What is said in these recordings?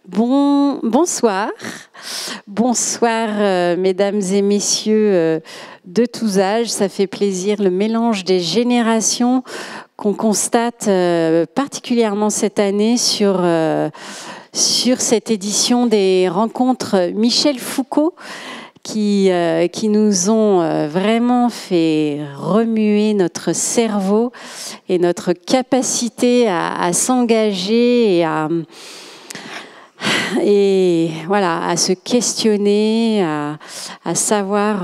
Bonsoir, mesdames et messieurs de tous âges. Ça fait plaisir, le mélange des générations qu'on constate particulièrement cette année sur cette édition des rencontres Michel Foucault qui nous ont vraiment fait remuer notre cerveau et notre capacité à s'engager et voilà, à se questionner, à savoir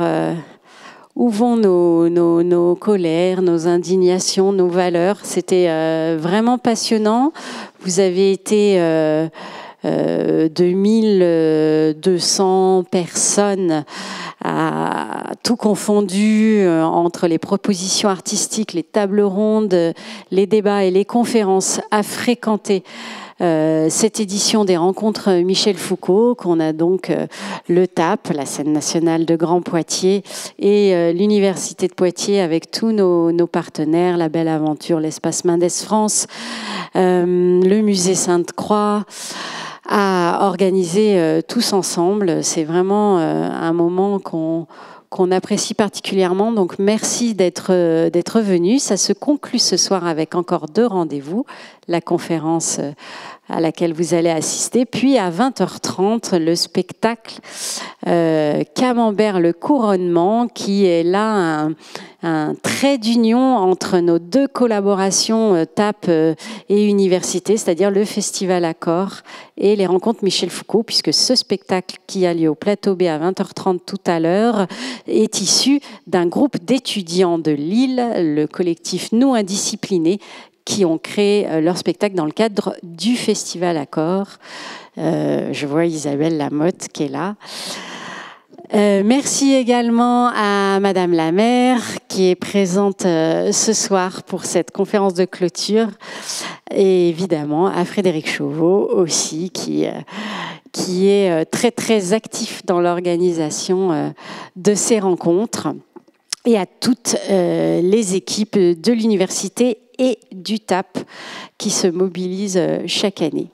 où vont nos colères, nos indignations, nos valeurs. C'était vraiment passionnant. Vous avez été 2200 personnes, tout confondu, entre les propositions artistiques, les tables rondes, les débats et les conférences, à fréquenter cette édition des rencontres Michel Foucault, qu'on a donc le TAP, la scène nationale de Grand Poitiers, et l'Université de Poitiers avec tous nos partenaires, la Belle Aventure, l'Espace Mendes France, le Musée Sainte-Croix, à organiser tous ensemble. C'est vraiment un moment qu'on apprécie particulièrement. Donc merci d'être venus. Ça se conclut ce soir avec encore 2 rendez-vous. La conférence à laquelle vous allez assister, puis à 20h30, le spectacle Camembert le couronnement, qui est là un trait d'union entre nos 2 collaborations TAP et Université, c'est-à-dire le Festival Accord et les rencontres Michel Foucault, puisque ce spectacle qui a lieu au Plateau B à 20h30 tout à l'heure est issu d'un groupe d'étudiants de Lille, le collectif Nous Indisciplinés, qui ont créé leur spectacle dans le cadre du Festival Accord. Je vois Isabelle Lamotte qui est là. Merci également à Madame la maire qui est présente ce soir pour cette conférence de clôture, et évidemment à Frédéric Chauveau aussi qui est très très actif dans l'organisation de ces rencontres, et à toutes les équipes de l'université et du TAP qui se mobilisent chaque année.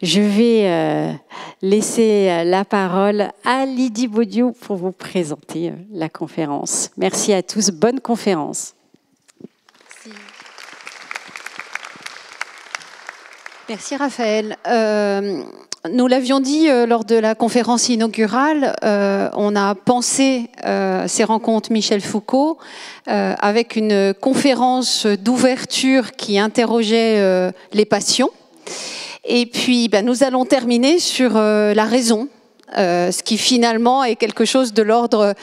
Je vais laisser la parole à Lydie Baudiou pour vous présenter la conférence. Merci à tous, bonne conférence. Merci Raphaël. Nous l'avions dit lors de la conférence inaugurale, on a pensé ces rencontres Michel Foucault avec une conférence d'ouverture qui interrogeait les passions. Et puis nous allons terminer sur la raison, ce qui finalement est quelque chose de l'ordre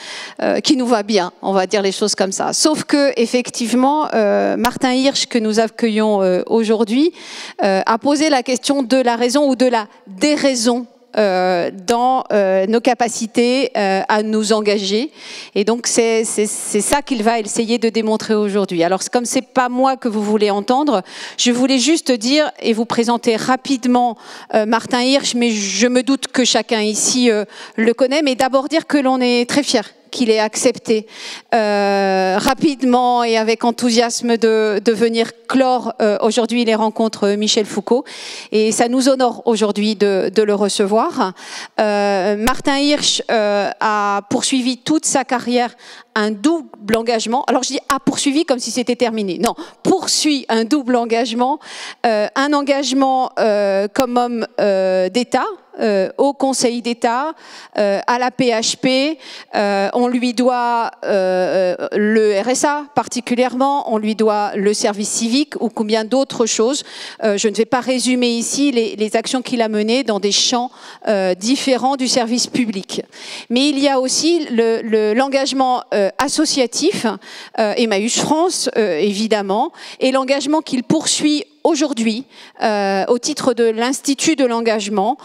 qui nous va bien, on va dire les choses comme ça. Sauf que effectivement, Martin Hirsch, que nous accueillons aujourd'hui, a posé la question de la raison ou de la déraison dans nos capacités à nous engager. Et donc c'est ça qu'il va essayer de démontrer aujourd'hui. Alors comme c'est pas moi que vous voulez entendre, je voulais juste dire et vous présenter rapidement Martin Hirsch, mais je me doute que chacun ici le connaît, mais d'abord dire que l'on est très fiers qu'il ait accepté rapidement et avec enthousiasme de venir clore aujourd'hui les rencontres Michel Foucault. Et ça nous honore aujourd'hui de le recevoir. Martin Hirsch a poursuivi toute sa carrière un double engagement. Alors je dis a poursuivi comme si c'était terminé. Non, poursuit un double engagement. Un engagement comme homme d'État, au Conseil d'État, à la PHP. On lui doit le RSA particulièrement, on lui doit le service civique ou combien d'autres choses. Je ne vais pas résumer ici les actions qu'il a menées dans des champs différents du service public. Mais il y a aussi l'engagement associatif, Emmaüs France évidemment, et l'engagement qu'il poursuit aujourd'hui, au titre de l'Institut de l'engagement,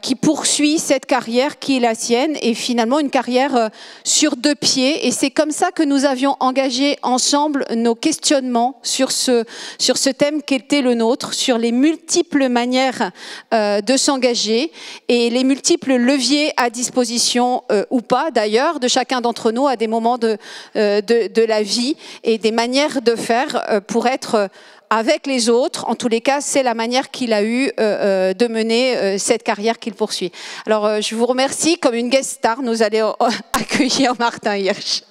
qui poursuit cette carrière qui est la sienne, et finalement une carrière sur 2 pieds. Et c'est comme ça que nous avions engagé ensemble nos questionnements sur ce thème qu'était le nôtre, sur les multiples manières de s'engager et les multiples leviers à disposition, ou pas d'ailleurs, de chacun d'entre nous à des moments de la vie, et des manières de faire pour être avec les autres. En tous les cas, c'est la manière qu'il a eu de mener cette carrière qu'il poursuit. Alors, je vous remercie. Comme une guest star, nous allons accueillir Martin Hirsch.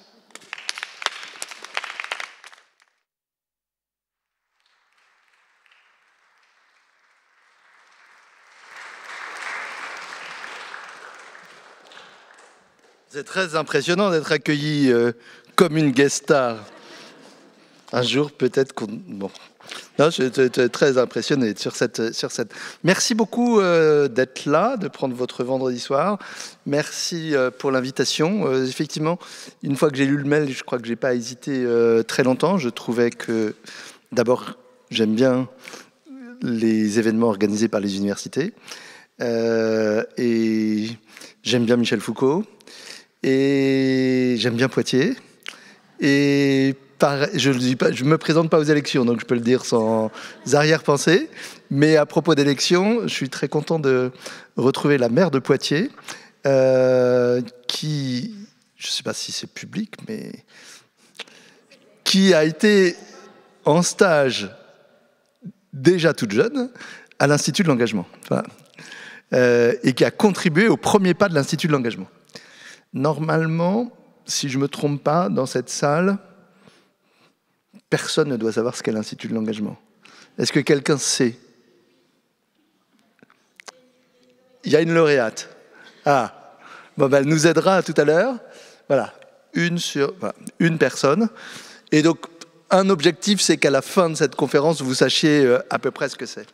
C'est très impressionnant d'être accueilli comme une guest star. Un jour, peut-être qu'on... Bon. Non, je suis très impressionné sur cette... Merci beaucoup d'être là, de prendre votre vendredi soir. Merci pour l'invitation. Effectivement, une fois que j'ai lu le mail, je crois que je n'ai pas hésité très longtemps. Je trouvais que, d'abord, j'aime bien les événements organisés par les universités. Et j'aime bien Michel Foucault. Et j'aime bien Poitiers. Et je ne me présente pas aux élections, donc je peux le dire sans arrière-pensée. Mais à propos d'élections, je suis très content de retrouver la maire de Poitiers, qui, je ne sais pas si c'est public, mais qui a été en stage déjà toute jeune à l'Institut de l'engagement. Voilà. Et qui a contribué au premier pas de l'Institut de l'engagement. Normalement, si je ne me trompe pas, dans cette salle, personne ne doit savoir ce qu'est l'Institut de l'engagement. Est-ce que quelqu'un sait? Il y a une lauréate. Ah, bon, ben, elle nous aidera tout à l'heure. Voilà, une personne. Et donc, un objectif, c'est qu'à la fin de cette conférence, vous sachiez à peu près ce que c'est.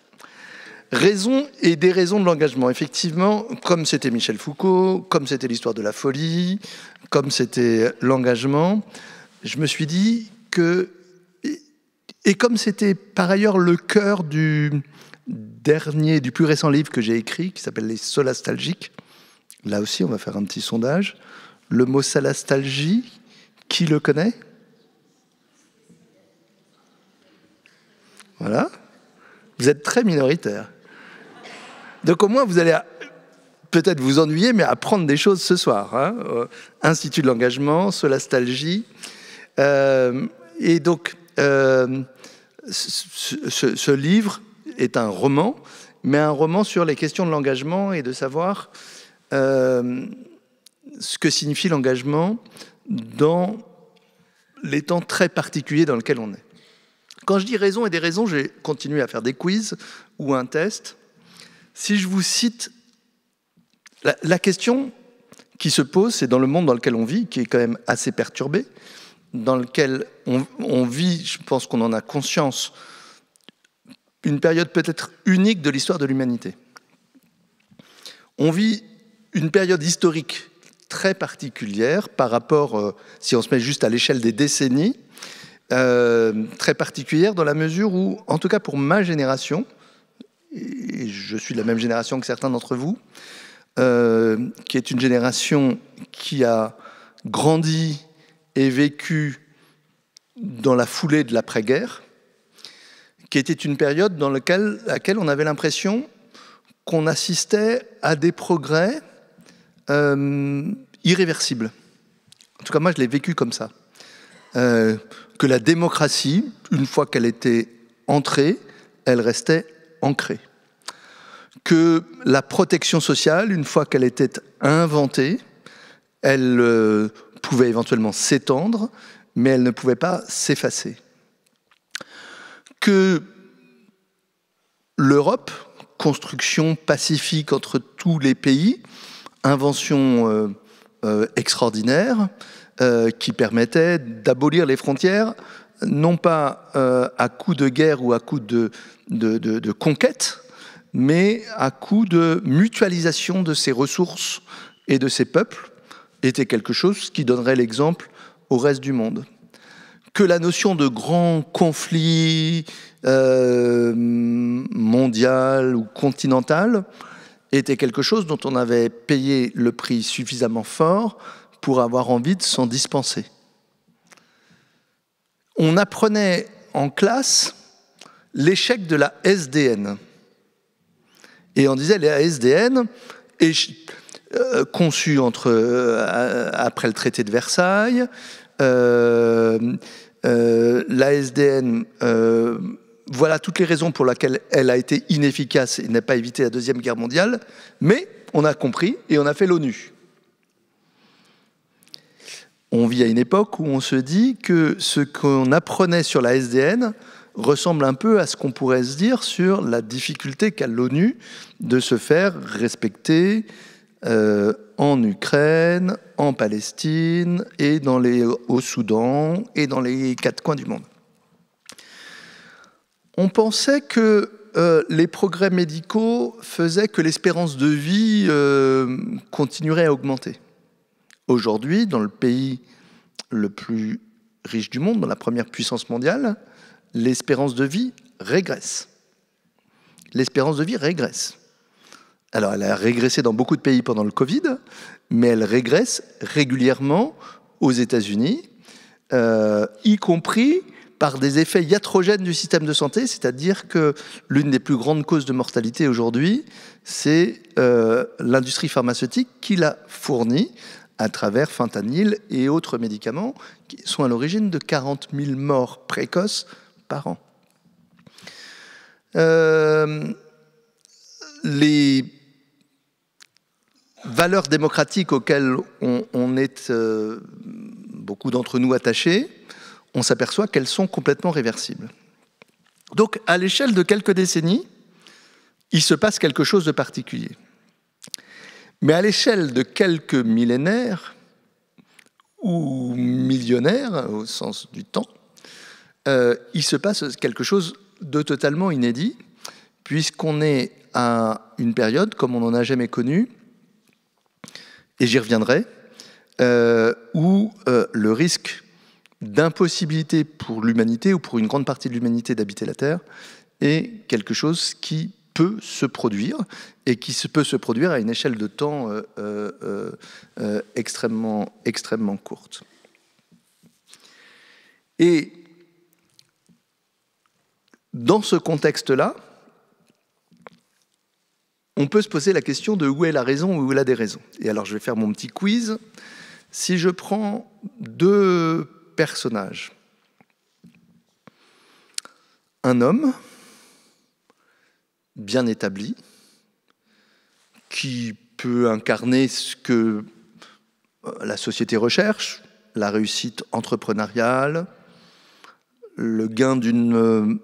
Raison et déraison de l'engagement. Effectivement, comme c'était Michel Foucault, comme c'était l'histoire de la folie, comme c'était l'engagement, je me suis dit que, et comme c'était par ailleurs le cœur du plus récent livre que j'ai écrit, qui s'appelle Les Solastalgiques, là aussi on va faire un petit sondage. Le mot solastalgie, qui le connaît? Voilà. Vous êtes très minoritaire. Donc au moins, vous allez peut-être vous ennuyer, mais apprendre des choses ce soir. Hein. Institut de l'engagement, solastalgie. Et donc, ce livre est un roman, mais un roman sur les questions de l'engagement et de savoir ce que signifie l'engagement dans les temps très particuliers dans lesquels on est. Quand je dis raison et des raisons, j'ai continué à faire des quiz ou un test. Si je vous cite, la question qui se pose, c'est dans le monde dans lequel on vit, qui est quand même assez perturbé, dans lequel on vit, je pense qu'on en a conscience, une période peut-être unique de l'histoire de l'humanité. On vit une période historique très particulière par rapport, si on se met juste à l'échelle des décennies, très particulière dans la mesure où, en tout cas pour ma génération, et je suis de la même génération que certains d'entre vous, qui est une génération qui a grandi et vécu dans la foulée de l'après-guerre, qui était une période dans laquelle on avait l'impression qu'on assistait à des progrès irréversibles. En tout cas, moi, je l'ai vécu comme ça. Que la démocratie, une fois qu'elle était entrée, elle restait ancrée. Que la protection sociale, une fois qu'elle était inventée, elle pouvait éventuellement s'étendre, mais elle ne pouvait pas s'effacer. Que l'Europe, construction pacifique entre tous les pays, invention extraordinaire, qui permettait d'abolir les frontières, non pas à coup de guerre ou à coup de conquête, mais à coup de mutualisation de ces ressources et de ces peuples, était quelque chose qui donnerait l'exemple au reste du monde. Que la notion de grand conflit mondial ou continental était quelque chose dont on avait payé le prix suffisamment fort pour avoir envie de s'en dispenser. On apprenait en classe l'échec de la SDN. Et on disait, la SDN, conçue après le traité de Versailles, la SDN voilà toutes les raisons pour lesquelles elle a été inefficace et n'a pas évité la Deuxième Guerre mondiale, mais on a compris et on a fait l'ONU. On vit à une époque où on se dit que ce qu'on apprenait sur la SDN ressemble un peu à ce qu'on pourrait se dire sur la difficulté qu'a l'ONU de se faire respecter en Ukraine, en Palestine, et au Soudan, et dans les 4 coins du monde. On pensait que les progrès médicaux faisaient que l'espérance de vie continuerait à augmenter. Aujourd'hui, dans le pays le plus riche du monde, dans la première puissance mondiale, l'espérance de vie régresse. L'espérance de vie régresse. Alors, elle a régressé dans beaucoup de pays pendant le Covid, mais elle régresse régulièrement aux États-Unis, y compris par des effets iatrogènes du système de santé, c'est-à-dire que l'une des plus grandes causes de mortalité aujourd'hui, c'est l'industrie pharmaceutique qui l'a fournie à travers fentanyl et autres médicaments qui sont à l'origine de 40 000 morts précoces par an. Les valeurs démocratiques auxquelles on est, beaucoup d'entre nous, attachés, on s'aperçoit qu'elles sont complètement réversibles. Donc, à l'échelle de quelques décennies, il se passe quelque chose de particulier. Mais à l'échelle de quelques millénaires, ou millionnaires, au sens du temps, il se passe quelque chose de totalement inédit, puisqu'on est à une période comme on n'en a jamais connue, et j'y reviendrai, où le risque d'impossibilité pour l'humanité, ou pour une grande partie de l'humanité d'habiter la Terre, est quelque chose qui peut se produire, et qui peut se produire à une échelle de temps extrêmement courte. Et dans ce contexte-là, on peut se poser la question de où est la raison ou où est la déraison. Et alors, je vais faire mon petit quiz. Si je prends 2 personnages, un homme bien établi, qui peut incarner ce que la société recherche, la réussite entrepreneuriale, le gain d'une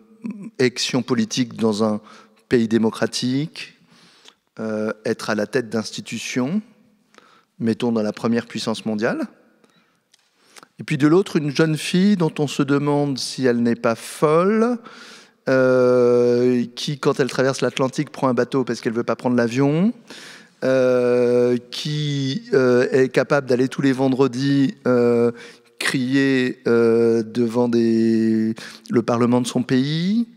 élection politique dans un pays démocratique, être à la tête d'institutions, mettons dans la première puissance mondiale. Et puis de l'autre, une jeune fille dont on se demande si elle n'est pas folle, qui, quand elle traverse l'Atlantique, prend un bateau parce qu'elle ne veut pas prendre l'avion, qui est capable d'aller tous les vendredis crier devant le Parlement de son pays.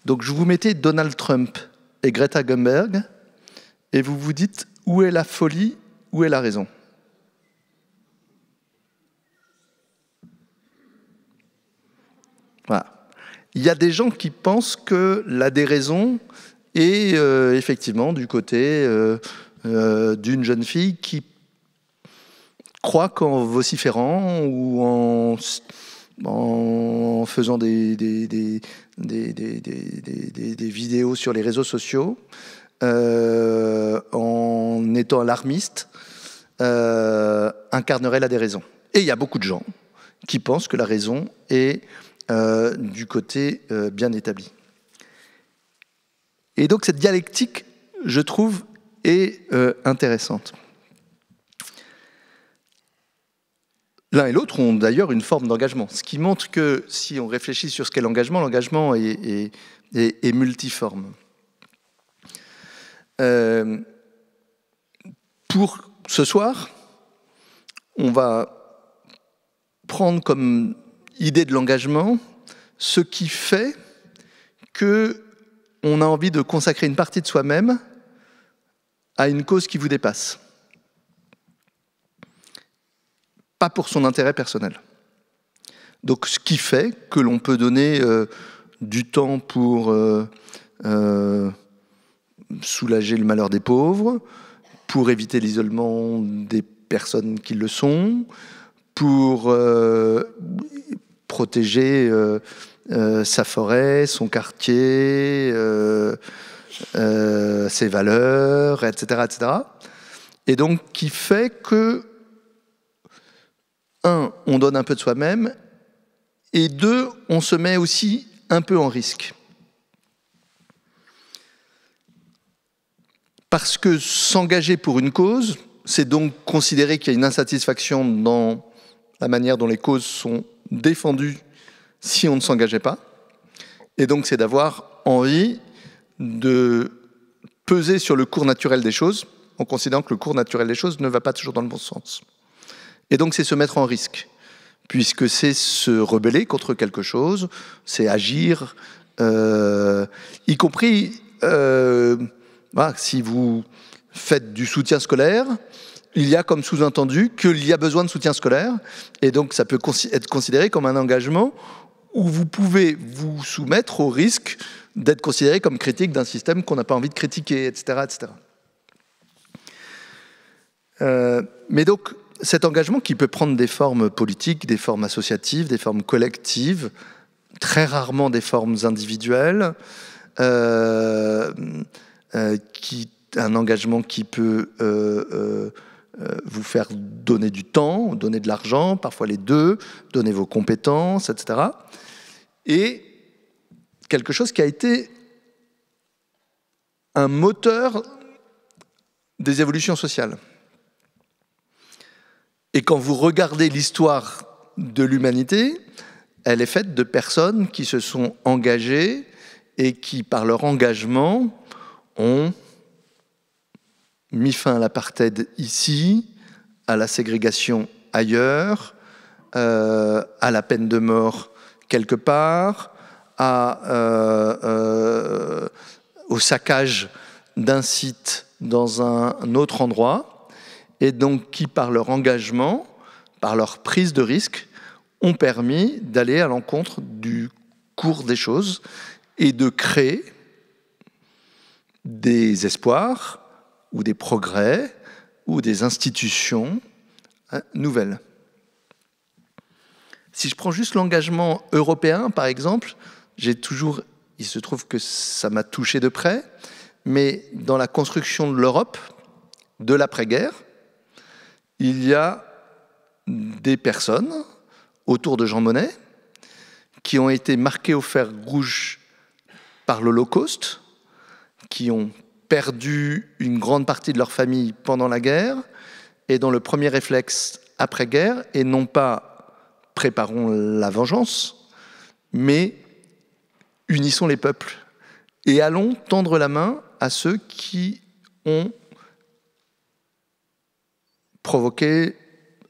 Donc je vous mettais Donald Trump et Greta Thunberg, et vous vous dites où est la folie, où est la raison. Voilà. Il y a des gens qui pensent que la déraison est effectivement du côté d'une jeune fille qui croit qu'en vociférant ou en faisant des vidéos sur les réseaux sociaux, en étant alarmiste, incarnerait la déraison. Et il y a beaucoup de gens qui pensent que la raison est du côté bien établi. Et donc cette dialectique, je trouve, est intéressante. L'un et l'autre ont d'ailleurs une forme d'engagement, ce qui montre que si on réfléchit sur ce qu'est l'engagement, l'engagement est multiforme. Pour ce soir, on va prendre comme idée de l'engagement ce qui fait qu'on a envie de consacrer une partie de soi-même à une cause qui vous dépasse. Pas pour son intérêt personnel. Donc ce qui fait que l'on peut donner du temps pour soulager le malheur des pauvres, pour éviter l'isolement des personnes qui le sont, pour protéger sa forêt, son quartier, ses valeurs, etc., etc. Et donc, qui fait que, un, on donne un peu de soi-même, et deux, on se met aussi un peu en risque. Parce que s'engager pour une cause, c'est donc considérer qu'il y a une insatisfaction dans la manière dont les causes sont défendues si on ne s'engageait pas. Et donc, c'est d'avoir envie de peser sur le cours naturel des choses, en considérant que le cours naturel des choses ne va pas toujours dans le bon sens. Et donc, c'est se mettre en risque, puisque c'est se rebeller contre quelque chose, c'est agir, y compris, voilà, si vous faites du soutien scolaire, il y a comme sous-entendu qu'il y a besoin de soutien scolaire, et donc ça peut être considéré comme un engagement où vous pouvez vous soumettre au risque d'être considéré comme critique d'un système qu'on n'a pas envie de critiquer, etc., etc. Mais donc, cet engagement qui peut prendre des formes politiques, des formes associatives, des formes collectives, très rarement des formes individuelles, un engagement qui peut vous faire donner du temps, donner de l'argent, parfois les deux, donner vos compétences, etc. Et quelque chose qui a été un moteur des évolutions sociales. Et quand vous regardez l'histoire de l'humanité, elle est faite de personnes qui se sont engagées et qui, par leur engagement, ont mis fin à l'apartheid ici, à la ségrégation ailleurs, à la peine de mort quelque part, au saccage d'un site dans un autre endroit, et donc qui, par leur engagement, par leur prise de risque, ont permis d'aller à l'encontre du cours des choses et de créer des espoirs ou des progrès ou des institutions nouvelles. Si je prends juste l'engagement européen, par exemple, il se trouve que ça m'a touché de près, mais dans la construction de l'Europe, de l'après-guerre, il y a des personnes autour de Jean Monnet qui ont été marquées au fer rouge par l'Holocauste, qui ont perdu une grande partie de leur famille pendant la guerre, et dont le premier réflexe après-guerre est non pas « préparons la vengeance », mais « unissons les peuples » et allons tendre la main à ceux qui ont provoqué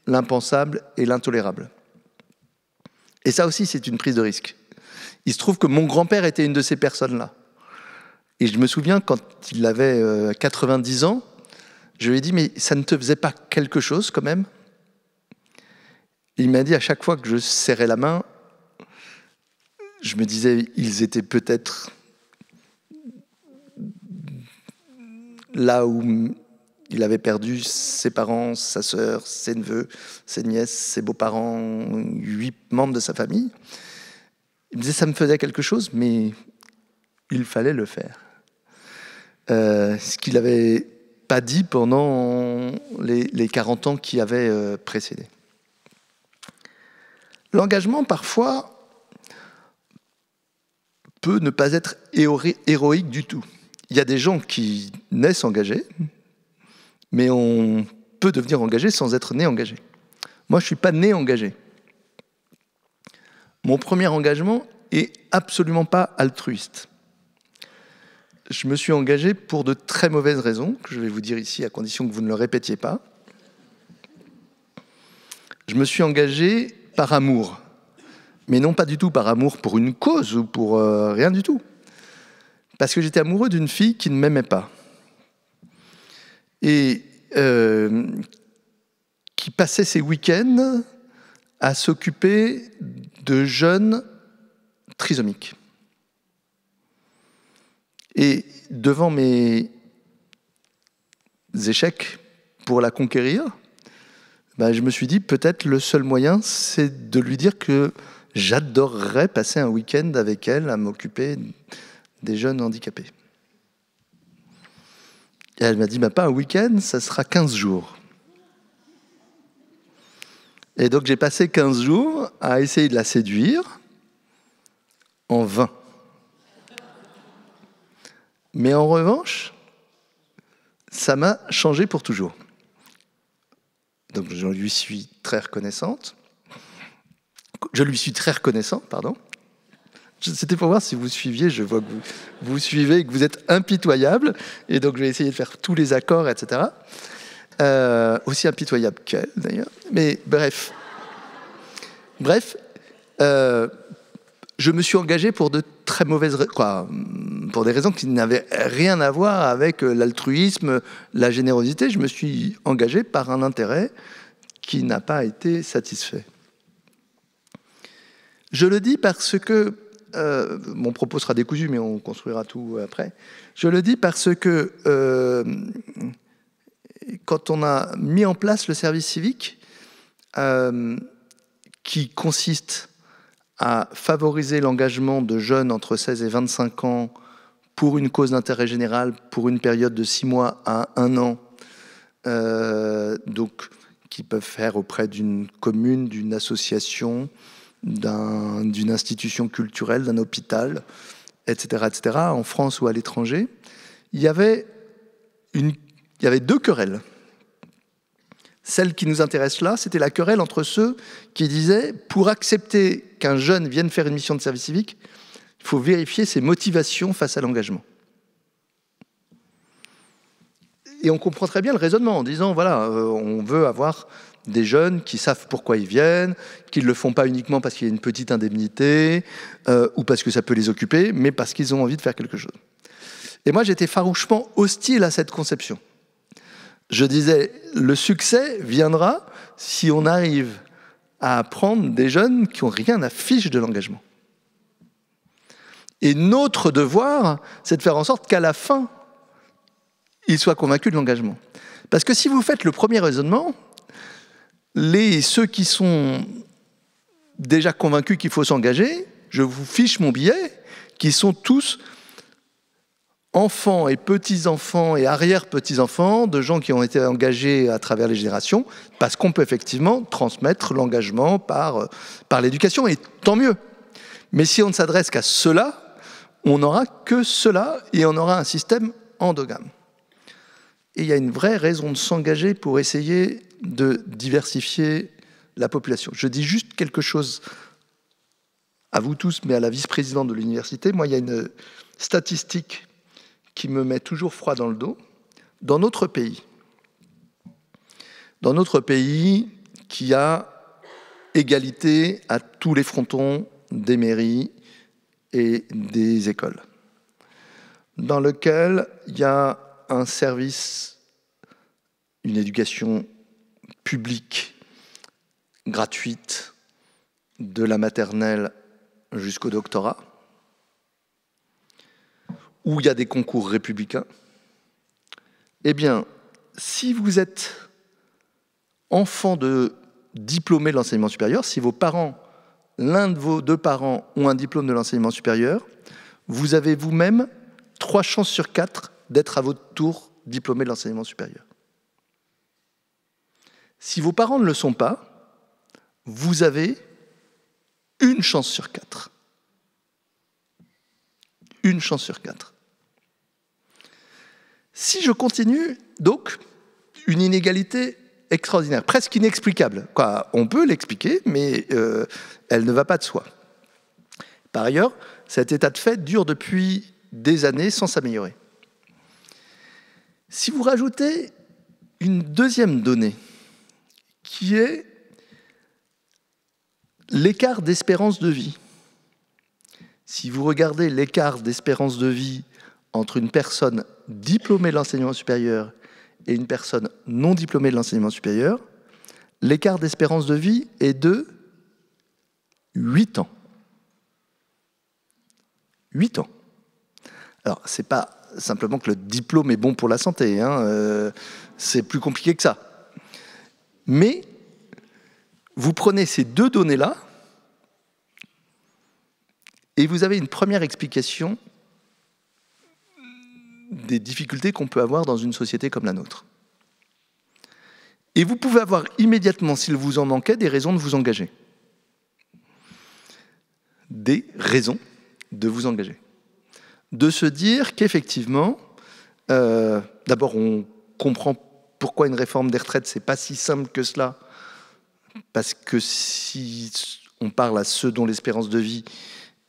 l'impensable et l'intolérable. Et ça aussi, c'est une prise de risque. Il se trouve que mon grand-père était une de ces personnes-là. Et je me souviens, quand il avait 90 ans, je lui ai dit « Mais ça ne te faisait pas quelque chose, quand même ?» Il m'a dit, à chaque fois que je serrais la main, je me disais « Ils étaient peut-être là où il avait perdu ses parents, sa sœur, ses neveux, ses nièces, ses beaux-parents, 8 membres de sa famille. » Il me disait « Ça me faisait quelque chose, mais il fallait le faire. » Ce qu'il n'avait pas dit pendant les 40 ans qui avaient précédé. L'engagement, parfois, peut ne pas être héroïque du tout. Il y a des gens qui naissent engagés, mais on peut devenir engagé sans être né engagé. Moi, je ne suis pas né engagé. Mon premier engagement est absolument pas altruiste. Je me suis engagé pour de très mauvaises raisons, que je vais vous dire ici, à condition que vous ne le répétiez pas. Je me suis engagé par amour, mais non pas du tout par amour pour une cause ou pour rien du tout. Parce que j'étais amoureux d'une fille qui ne m'aimait pas. Et qui passait ses week-ends à s'occuper de jeunes trisomiques. Et devant mes échecs pour la conquérir, je me suis dit, peut-être le seul moyen, c'est de lui dire que j'adorerais passer un week-end avec elle à m'occuper des jeunes handicapés. Et elle m'a dit, pas un week-end, ça sera 15 jours. Et donc j'ai passé 15 jours à essayer de la séduire, en vain. Mais en revanche, ça m'a changé pour toujours. Donc je lui suis très reconnaissant, pardon. C'était pour voir si vous suiviez, je vois que vous suivez et que vous êtes impitoyable, et donc je vais essayer de faire tous les accords, etc. Aussi impitoyable qu'elle, d'ailleurs. Mais bref, je me suis engagé pour de très mauvaises raisons, pour des raisons qui n'avaient rien à voir avec l'altruisme, la générosité. Je me suis engagé par un intérêt qui n'a pas été satisfait. Je le dis parce que, mon propos sera décousu, mais on construira tout après. Je le dis parce que quand on a mis en place le service civique, qui consiste à favoriser l'engagement de jeunes entre 16 et 25 ans pour une cause d'intérêt général pour une période de 6 mois à 1 an, donc qui peuvent faire auprès d'une commune, d'une association, d'une institution culturelle, d'un hôpital, etc., en France ou à l'étranger. Il y avait 2 querelles. Celle qui nous intéresse là, c'était la querelle entre ceux qui disaient « pour accepter qu'un jeune vienne faire une mission de service civique, il faut vérifier ses motivations face à l'engagement ». Et on comprend très bien le raisonnement en disant « voilà, on veut avoir des jeunes qui savent pourquoi ils viennent, qui ne le font pas uniquement parce qu'il y a une petite indemnité ou parce que ça peut les occuper, mais parce qu'ils ont envie de faire quelque chose ». Et moi, j'étais farouchement hostile à cette conception. Je disais, le succès viendra si on arrive à prendre des jeunes qui n'ont rien à fiche de l'engagement. Et notre devoir, c'est de faire en sorte qu'à la fin, ils soient convaincus de l'engagement. Parce que si vous faites le premier raisonnement, ceux qui sont déjà convaincus qu'il faut s'engager, je vous fiche mon billet, qui sont tous enfants et petits-enfants et arrière-petits-enfants de gens qui ont été engagés à travers les générations, parce qu'on peut effectivement transmettre l'engagement par l'éducation, et tant mieux. Mais si on ne s'adresse qu'à cela, on n'aura que cela, et on aura un système endogame. Et il y a une vraie raison de s'engager pour essayer de diversifier la population. Je dis juste quelque chose à vous tous, mais à la vice-présidente de l'université. Moi, il y a une statistique qui me met toujours froid dans le dos. Dans notre pays qui a égalité à tous les frontons des mairies et des écoles, dans lequel il y a un service, une éducation publique, gratuite, de la maternelle jusqu'au doctorat, où il y a des concours républicains, eh bien, si vous êtes enfant de diplômé de l'enseignement supérieur, si vos parents, l'un de vos 2 parents ont un diplôme de l'enseignement supérieur, vous avez vous-même 3 chances sur 4 d'être à votre tour diplômé de l'enseignement supérieur. Si vos parents ne le sont pas, vous avez 1 chance sur 4. 1 chance sur 4. Si je continue, donc, une inégalité extraordinaire, presque inexplicable. On peut l'expliquer, mais elle ne va pas de soi. Par ailleurs, cet état de fait dure depuis des années sans s'améliorer. Si vous rajoutez une deuxième donnée, qui est l'écart d'espérance de vie. Si vous regardez l'écart d'espérance de vie entre une personne diplômée de l'enseignement supérieur et une personne non diplômée de l'enseignement supérieur, l'écart d'espérance de vie est de 8 ans. 8 ans. Alors, ce n'est pas simplement que le diplôme est bon pour la santé, c'est plus compliqué que ça. Mais vous prenez ces 2 données-là, Et vous avez une première explication des difficultés qu'on peut avoir dans une société comme la nôtre. Et vous pouvez avoir immédiatement, s'il vous en manquait, des raisons de vous engager. Des raisons de vous engager. De se dire qu'effectivement, d'abord on comprend pourquoi une réforme des retraites, c'est pas si simple que cela, parce que si on parle à ceux dont l'espérance de vie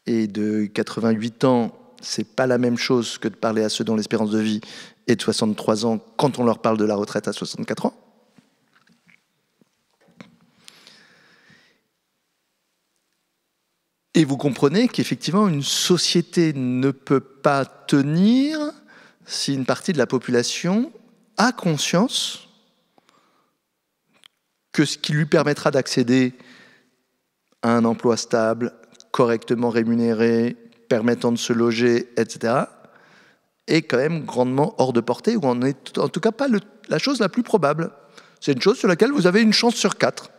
est de 88 ans, c'est pas la même chose que de parler à ceux dont l'espérance de vie est de 63 ans quand on leur parle de la retraite à 64 ans. Et vous comprenez qu'effectivement, une société ne peut pas tenir si une partie de la population a conscience que ce qui lui permettra d'accéder à un emploi stable, correctement rémunéré, permettant de se loger, etc., est quand même grandement hors de portée, ou en est en tout cas pas la chose la plus probable. C'est une chose sur laquelle vous avez une chance sur 4.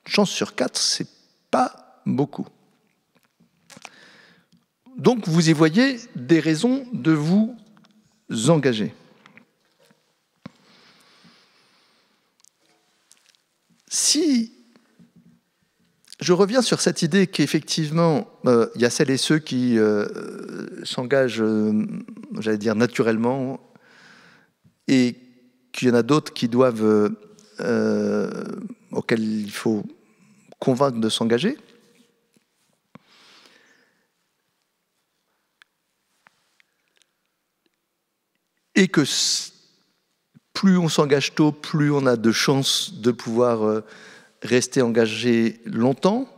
Une chance sur 4, c'est pas beaucoup. Donc vous y voyez des raisons de vous engager. Si je reviens sur cette idée qu'effectivement, il y a celles et ceux qui s'engagent, j'allais dire, naturellement, et qu'il y en a d'autres qui doivent, auxquels il faut convaincre de s'engager. Et que plus on s'engage tôt, plus on a de chances de pouvoir rester engagé longtemps,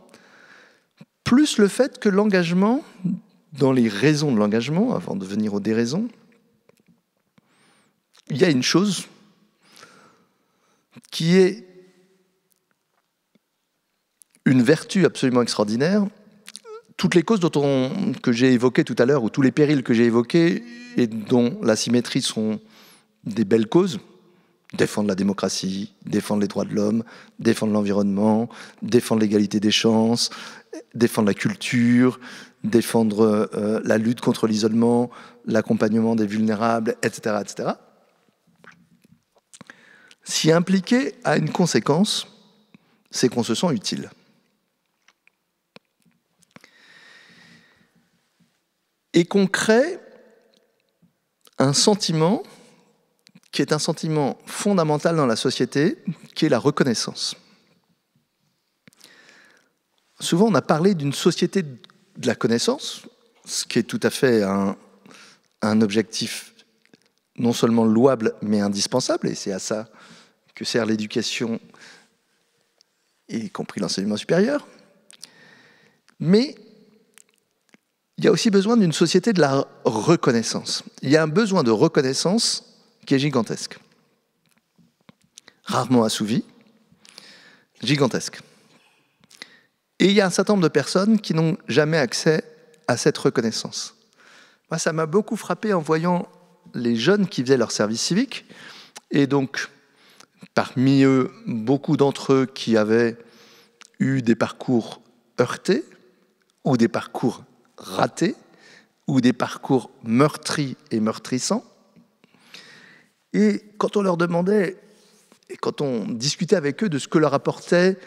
plus le fait que l'engagement, dans les raisons de l'engagement, avant de venir aux déraisons, il y a une chose qui est une vertu absolument extraordinaire. Toutes les causes que j'ai évoquées tout à l'heure, ou tous les périls que j'ai évoqués, et dont la symétrie sont des belles causes, défendre la démocratie, défendre les droits de l'homme, défendre l'environnement, défendre l'égalité des chances, défendre la culture, défendre la lutte contre l'isolement, l'accompagnement des vulnérables, etc., etc. S'y impliquer a une conséquence, c'est qu'on se sent utile. Et qu'on crée un sentiment qui est un sentiment fondamental dans la société, qui est la reconnaissance. Souvent, on a parlé d'une société de la connaissance, ce qui est tout à fait un objectif non seulement louable, mais indispensable, et c'est à ça que sert l'éducation, y compris l'enseignement supérieur. Mais il y a aussi besoin d'une société de la reconnaissance. Il y a un besoin de reconnaissance qui est gigantesque. Rarement assouvi, gigantesque. Et il y a un certain nombre de personnes qui n'ont jamais accès à cette reconnaissance. Moi, ça m'a beaucoup frappé en voyant les jeunes qui faisaient leur service civique, et donc, parmi eux, beaucoup d'entre eux qui avaient eu des parcours heurtés, ou des parcours ratés, ou des parcours meurtris et meurtrissants. Et quand on leur demandait, et quand on discutait avec eux de ce que leur apportait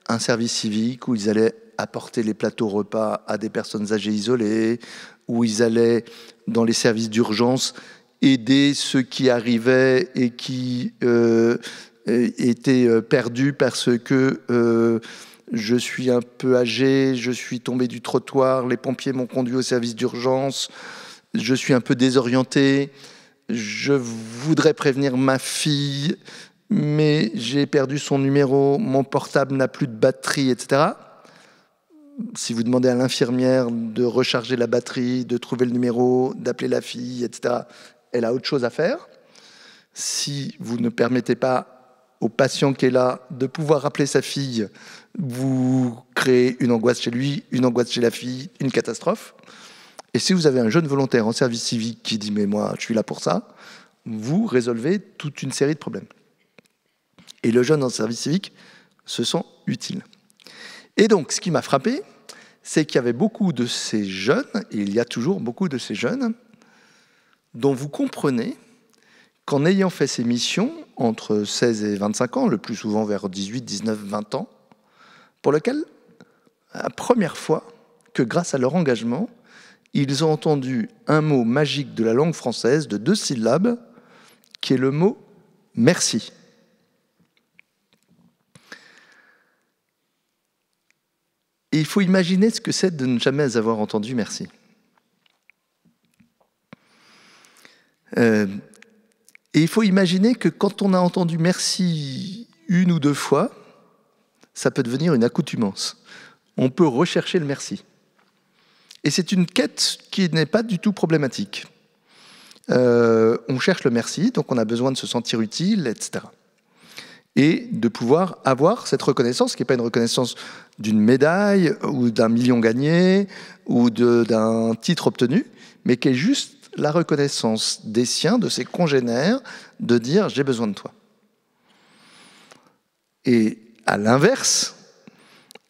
un service civique, où ils allaient apporter les plateaux repas à des personnes âgées isolées, où ils allaient, dans les services d'urgence, aider ceux qui arrivaient et qui étaient perdus parce que je suis un peu âgé, je suis tombé du trottoir, les pompiers m'ont conduit au service d'urgence, je suis un peu désorienté, je voudrais prévenir ma fille, mais j'ai perdu son numéro, mon portable n'a plus de batterie, etc. Si vous demandez à l'infirmière de recharger la batterie, de trouver le numéro, d'appeler la fille, etc., elle a autre chose à faire. Si vous ne permettez pas au patient qui est là de pouvoir appeler sa fille, vous créez une angoisse chez lui, une angoisse chez la fille, une catastrophe. Et si vous avez un jeune volontaire en service civique qui dit « mais moi, je suis là pour ça », vous résolvez toute une série de problèmes. Et le jeune en service civique se sent utile. Et donc, ce qui m'a frappé, c'est qu'il y avait beaucoup de ces jeunes, et il y a toujours beaucoup de ces jeunes, dont vous comprenez qu'en ayant fait ces missions entre 16 et 25 ans, le plus souvent vers 18, 19, 20 ans, pour lesquels, la première fois que grâce à leur engagement, ils ont entendu un mot magique de la langue française de 2 syllabes, qui est le mot « merci ». Et il faut imaginer ce que c'est de ne jamais avoir entendu « merci ». Et il faut imaginer que quand on a entendu « merci » 1 ou 2 fois, ça peut devenir une accoutumance. On peut rechercher le merci. Et c'est une quête qui n'est pas du tout problématique. On cherche le merci, donc on a besoin de se sentir utile, etc. Et de pouvoir avoir cette reconnaissance, qui n'est pas une reconnaissance d'une médaille, ou d'un million gagné, ou d'un titre obtenu, mais qui est juste la reconnaissance des siens, de ses congénères, de dire « j'ai besoin de toi ». Et à l'inverse,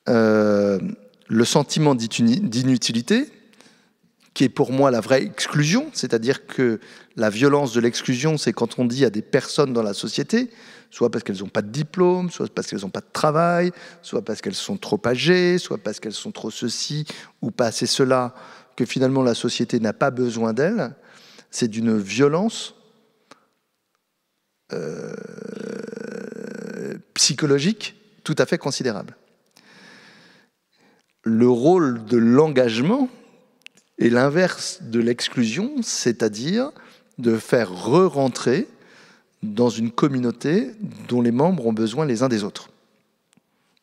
le sentiment d'inutilité, qui est pour moi la vraie exclusion, c'est-à-dire que la violence de l'exclusion, c'est quand on dit à des personnes dans la société, soit parce qu'elles n'ont pas de diplôme, soit parce qu'elles n'ont pas de travail, soit parce qu'elles sont trop âgées, soit parce qu'elles sont trop ceci ou pas assez cela, que finalement la société n'a pas besoin d'elles, c'est d'une violence psychologique tout à fait considérable. Le rôle de l'engagement est l'inverse de l'exclusion, c'est-à-dire de faire re-rentrer dans une communauté dont les membres ont besoin les uns des autres.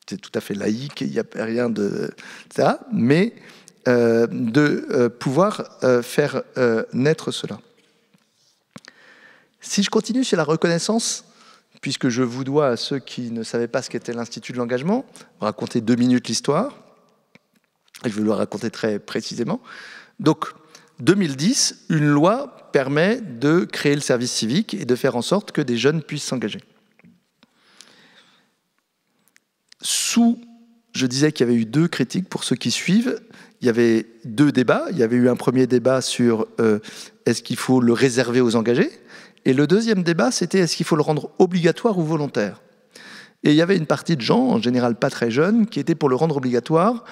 C'est tout à fait laïque, il n'y a rien de ça, mais de pouvoir faire naître cela. Si je continue sur la reconnaissance, puisque je vous dois à ceux qui ne savaient pas ce qu'était l'Institut de l'engagement, raconter 2 minutes l'histoire, et je vais le raconter très précisément. Donc, 2010, une loi permet de créer le service civique et de faire en sorte que des jeunes puissent s'engager. Je disais qu'il y avait eu 2 critiques pour ceux qui suivent. Il y avait 2 débats. Il y avait eu un premier débat sur est-ce qu'il faut le réserver aux engagés, et le deuxième débat, c'était est-ce qu'il faut le rendre obligatoire ou volontaire. Et il y avait une partie de gens, en général pas très jeunes, qui étaient pour le rendre obligatoire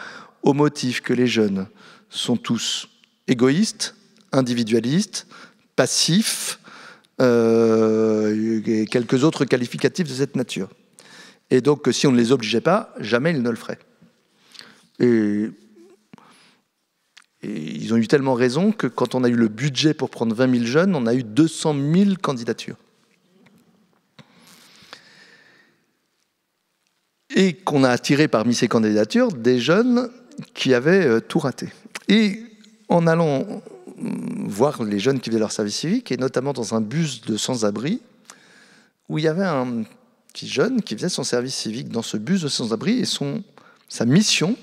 au motif que les jeunes sont tous égoïstes, individualistes, passifs, et quelques autres qualificatifs de cette nature. Et donc, si on ne les obligeait pas, jamais ils ne le feraient. Et ils ont eu tellement raison que quand on a eu le budget pour prendre 20 000 jeunes, on a eu 200 000 candidatures. Et qu'on a attiré parmi ces candidatures des jeunes qui avaient tout raté. Et en allant voir les jeunes qui faisaient leur service civique, et notamment dans un bus de sans-abri, où il y avait un petit jeune qui faisait son service civique dans ce bus de sans-abri, et sa mission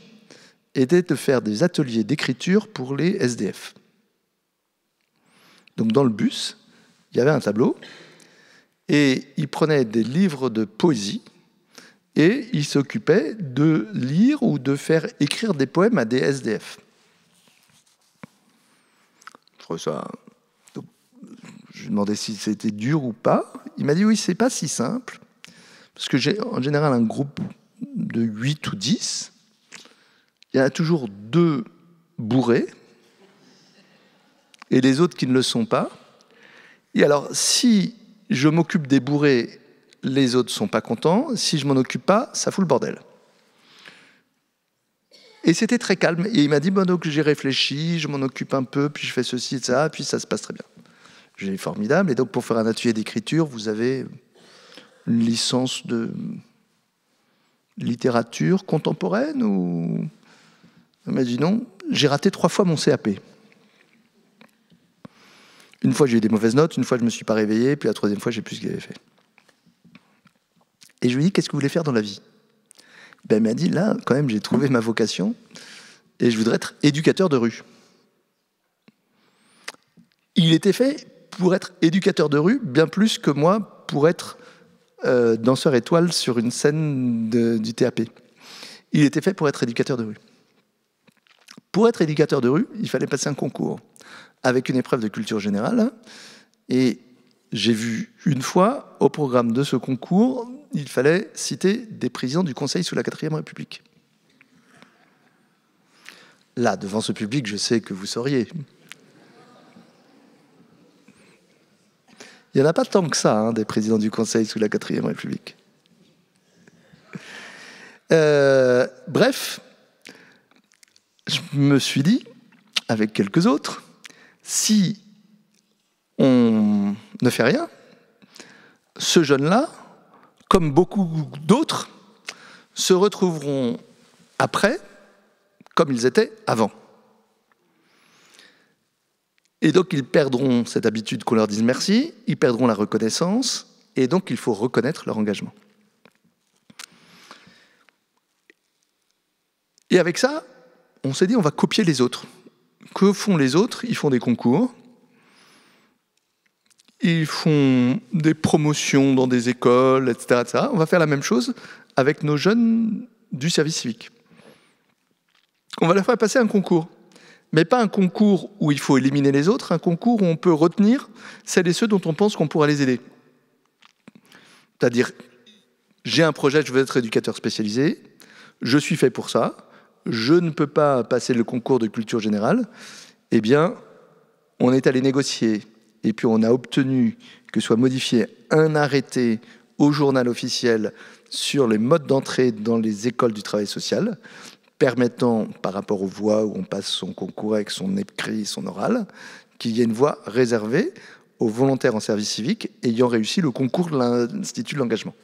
était de faire des ateliers d'écriture pour les SDF. Donc dans le bus, il y avait un tableau, et il prenait des livres de poésie, et il s'occupait de lire ou de faire écrire des poèmes à des SDF. Je trouvais ça... Je lui demandais si c'était dur ou pas. Il m'a dit oui, c'est pas si simple, parce que j'ai en général un groupe de 8 ou 10, il y en a toujours 2 bourrés, et les autres qui ne le sont pas. Et alors, si je m'occupe des bourrés, les autres ne sont pas contents. Si je ne m'en occupe pas, ça fout le bordel. Et c'était très calme. Et il m'a dit, bon, donc j'ai réfléchi, je m'en occupe un peu, puis je fais ceci et ça, puis ça se passe très bien. J'ai dit, formidable. Et donc, pour faire un atelier d'écriture, vous avez une licence de littérature contemporaine ou... Il m'a dit non, j'ai raté 3 fois mon CAP. Une fois, j'ai eu des mauvaises notes, une fois, je ne me suis pas réveillé, puis la 3e fois, j'ai plus ce qu'il avait fait. Et je lui ai dit, qu'est-ce que vous voulez faire dans la vie? Ben, il m'a dit, là, quand même, j'ai trouvé ma vocation, et je voudrais être éducateur de rue. Il était fait pour être éducateur de rue, bien plus que moi pour être danseur étoile sur une scène du TAP. Il était fait pour être éducateur de rue. Pour être éducateur de rue, il fallait passer un concours avec une épreuve de culture générale. Et j'ai vu une fois, au programme de ce concours, il fallait citer des présidents du Conseil sous la 4e République. Là, devant ce public, je sais que vous sauriez. Il n'y en a pas tant que ça, hein, des présidents du Conseil sous la 4e République. Bref, je me suis dit, avec quelques autres, si on ne fait rien, ce jeune-là, comme beaucoup d'autres, se retrouveront après comme ils étaient avant. Et donc ils perdront cette habitude qu'on leur dise merci, ils perdront la reconnaissance, et donc il faut reconnaître leur engagement. Et avec ça, on s'est dit on va copier les autres. Que font les autres? Ils font des concours, ils font des promotions dans des écoles, etc., etc. On va faire la même chose avec nos jeunes du service civique. On va leur faire passer un concours. Mais pas un concours où il faut éliminer les autres, un concours où on peut retenir celles et ceux dont on pense qu'on pourra les aider. C'est-à-dire, j'ai un projet, je veux être éducateur spécialisé, je suis fait pour ça, je ne peux pas passer le concours de culture générale, eh bien, on est allé négocier, et puis on a obtenu que soit modifié un arrêté au journal officiel sur les modes d'entrée dans les écoles du travail social, permettant, par rapport aux voies où on passe son concours avec son écrit, son oral, qu'il y ait une voie réservée aux volontaires en service civique ayant réussi le concours de l'Institut de l'engagement.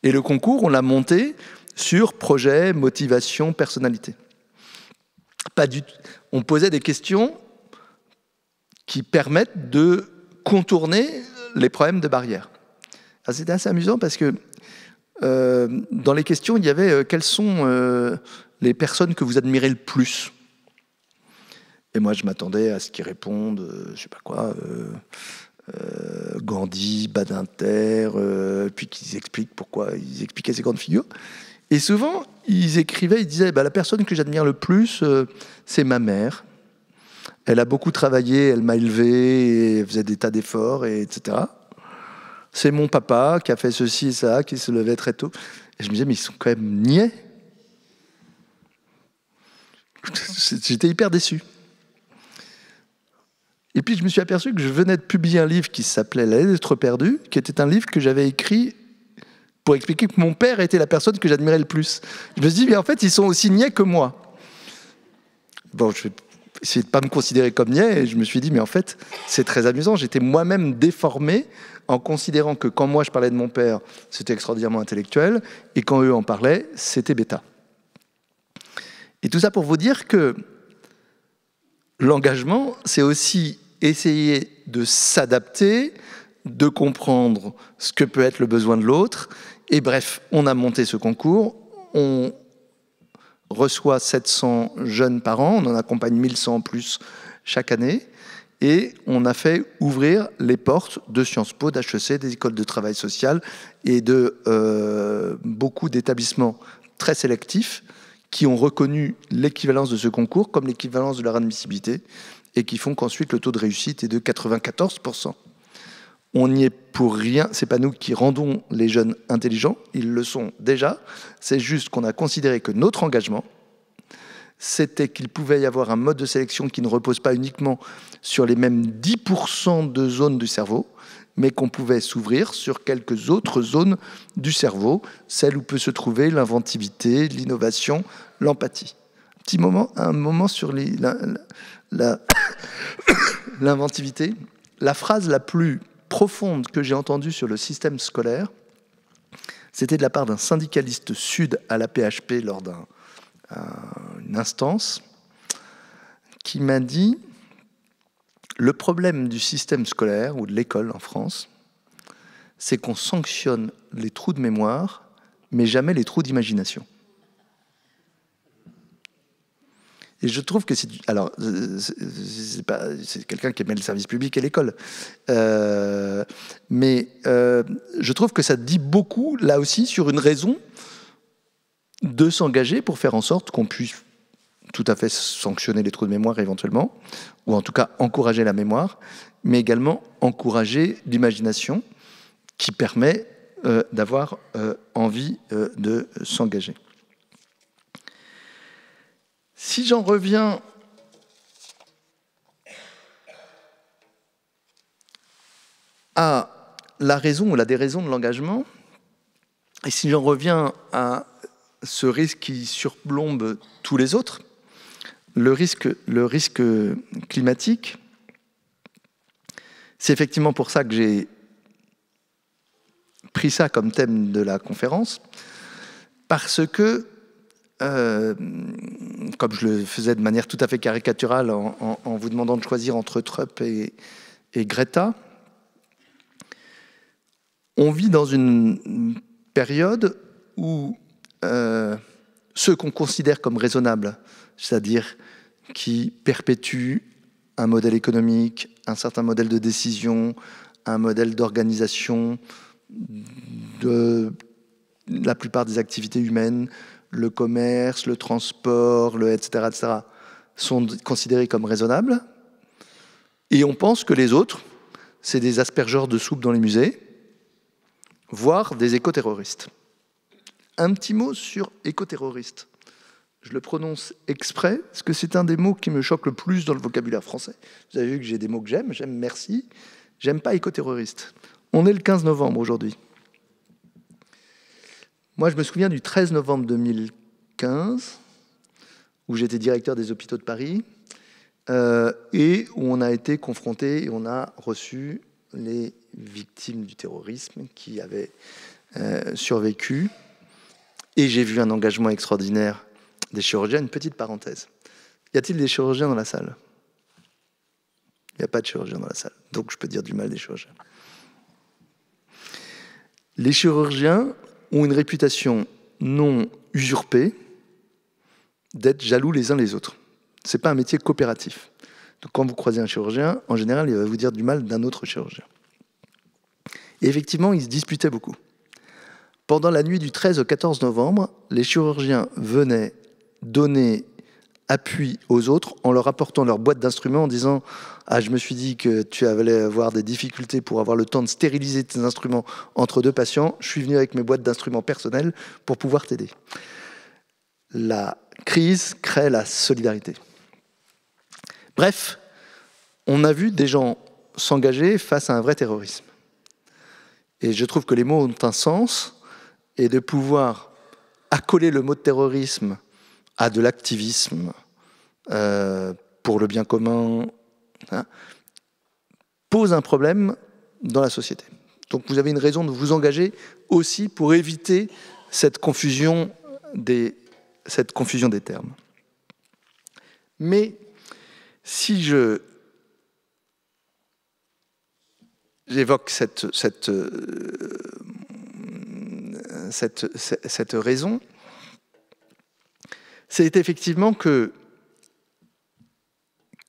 Et le concours, on l'a monté sur projet, motivation, personnalité. Pas du tout. On posait des questions qui permettent de contourner les problèmes de barrières. C'était assez amusant parce que dans les questions, il y avait quelles sont les personnes que vous admirez le plus. Et moi, je m'attendais à ce qu'ils répondent, je sais pas quoi, Gandhi, Badinter, puis qu'ils expliquent pourquoi ils expliquaient ces grandes figures. Et souvent, ils écrivaient, ils disaient, la personne que j'admire le plus, c'est ma mère. Elle a beaucoup travaillé, elle m'a élevé, et faisait des tas d'efforts, etc. C'est mon papa qui a fait ceci et ça, qui se levait très tôt. Et je me disais, mais ils sont quand même niais. J'étais hyper déçu. Et puis je me suis aperçu que je venais de publier un livre qui s'appelait La lettre perdue, qui était un livre que j'avais écrit pour expliquer que mon père était la personne que j'admirais le plus. Je me suis dit, mais en fait, ils sont aussi niais que moi. Bon, je vais essayer de ne pas me considérer comme niais, et je me suis dit, mais en fait, c'est très amusant. J'étais moi-même déformé en considérant que quand moi je parlais de mon père, c'était extraordinairement intellectuel, et quand eux en parlaient, c'était bêta. Et tout ça pour vous dire que l'engagement, c'est aussi essayer de s'adapter, de comprendre ce que peut être le besoin de l'autre. Et bref, on a monté ce concours, on reçoit 700 jeunes par an, on en accompagne 1100 en plus chaque année, et on a fait ouvrir les portes de Sciences Po, d'HEC, des écoles de travail social et de beaucoup d'établissements très sélectifs qui ont reconnu l'équivalence de ce concours comme l'équivalence de leur admissibilité et qui font qu'ensuite le taux de réussite est de 94%. On n'y est pour rien, c'est pas nous qui rendons les jeunes intelligents, ils le sont déjà, c'est juste qu'on a considéré que notre engagement, c'était qu'il pouvait y avoir un mode de sélection qui ne repose pas uniquement sur les mêmes 10% de zones du cerveau, mais qu'on pouvait s'ouvrir sur quelques autres zones du cerveau, celles où peut se trouver l'inventivité, l'innovation, l'empathie. Un moment sur l'inventivité. La phrase la plus profonde que j'ai entendue sur le système scolaire, c'était de la part d'un syndicaliste sud à la PHP lors d'une instance, qui m'a dit: le problème du système scolaire ou de l'école en France, c'est qu'on sanctionne les trous de mémoire, mais jamais les trous d'imagination. Et je trouve que c'est... Alors, c'est quelqu'un qui aimait le service public et l'école. Mais je trouve que ça dit beaucoup, là aussi, sur une raison de s'engager pour faire en sorte qu'on puisse tout à fait sanctionner les trous de mémoire éventuellement, ou en tout cas encourager la mémoire, mais également encourager l'imagination qui permet d'avoir envie de s'engager. Si j'en reviens à la raison ou la déraison de l'engagement, et si j'en reviens à ce risque qui surplombe tous les autres, le risque climatique, c'est effectivement pour ça que j'ai pris ça comme thème de la conférence, parce que, comme je le faisais de manière tout à fait caricaturale en vous demandant de choisir entre Trump et Greta, on vit dans une période où ceux qu'on considère comme raisonnables, c'est-à-dire qui perpétuent un modèle économique, un certain modèle de décision, un modèle d'organisation de la plupart des activités humaines, le commerce, le transport, etc., sont considérés comme raisonnables. Et on pense que les autres, c'est des aspergeurs de soupe dans les musées, voire des écoterroristes. Un petit mot sur écoterroriste. Je le prononce exprès, parce que c'est un des mots qui me choque le plus dans le vocabulaire français. Vous avez vu que j'ai des mots que j'aime. J'aime merci. J'aime pas écoterroriste. On est le 15 novembre aujourd'hui. Moi, je me souviens du 13 novembre 2015, où j'étais directeur des hôpitaux de Paris, et où on a été confronté et on a reçu les victimes du terrorisme qui avaient survécu. Et j'ai vu un engagement extraordinaire des chirurgiens. Une petite parenthèse. Y a-t-il des chirurgiens dans la salle? Il n'y a pas de chirurgiens dans la salle. Donc je peux dire du mal des chirurgiens. Les chirurgiens ont une réputation non usurpée d'être jaloux les uns les autres. Ce n'est pas un métier coopératif. Donc quand vous croisez un chirurgien, en général, il va vous dire du mal d'un autre chirurgien. Et effectivement, ils se disputaient beaucoup. Pendant la nuit du 13 au 14 novembre, les chirurgiens venaient donner appui aux autres en leur apportant leur boîte d'instruments en disant « Ah, je me suis dit que tu allais avoir des difficultés pour avoir le temps de stériliser tes instruments entre deux patients. Je suis venu avec mes boîtes d'instruments personnelles pour pouvoir t'aider. » La crise crée la solidarité. Bref, on a vu des gens s'engager face à un vrai terrorisme. Et je trouve que les mots ont un sens, et de pouvoir accoler le mot de terrorisme à de l'activisme pour le bien commun, pose un problème dans la société. Donc vous avez une raison de vous engager aussi pour éviter cette confusion des termes. Mais si j'évoque cette raison, c'est effectivement que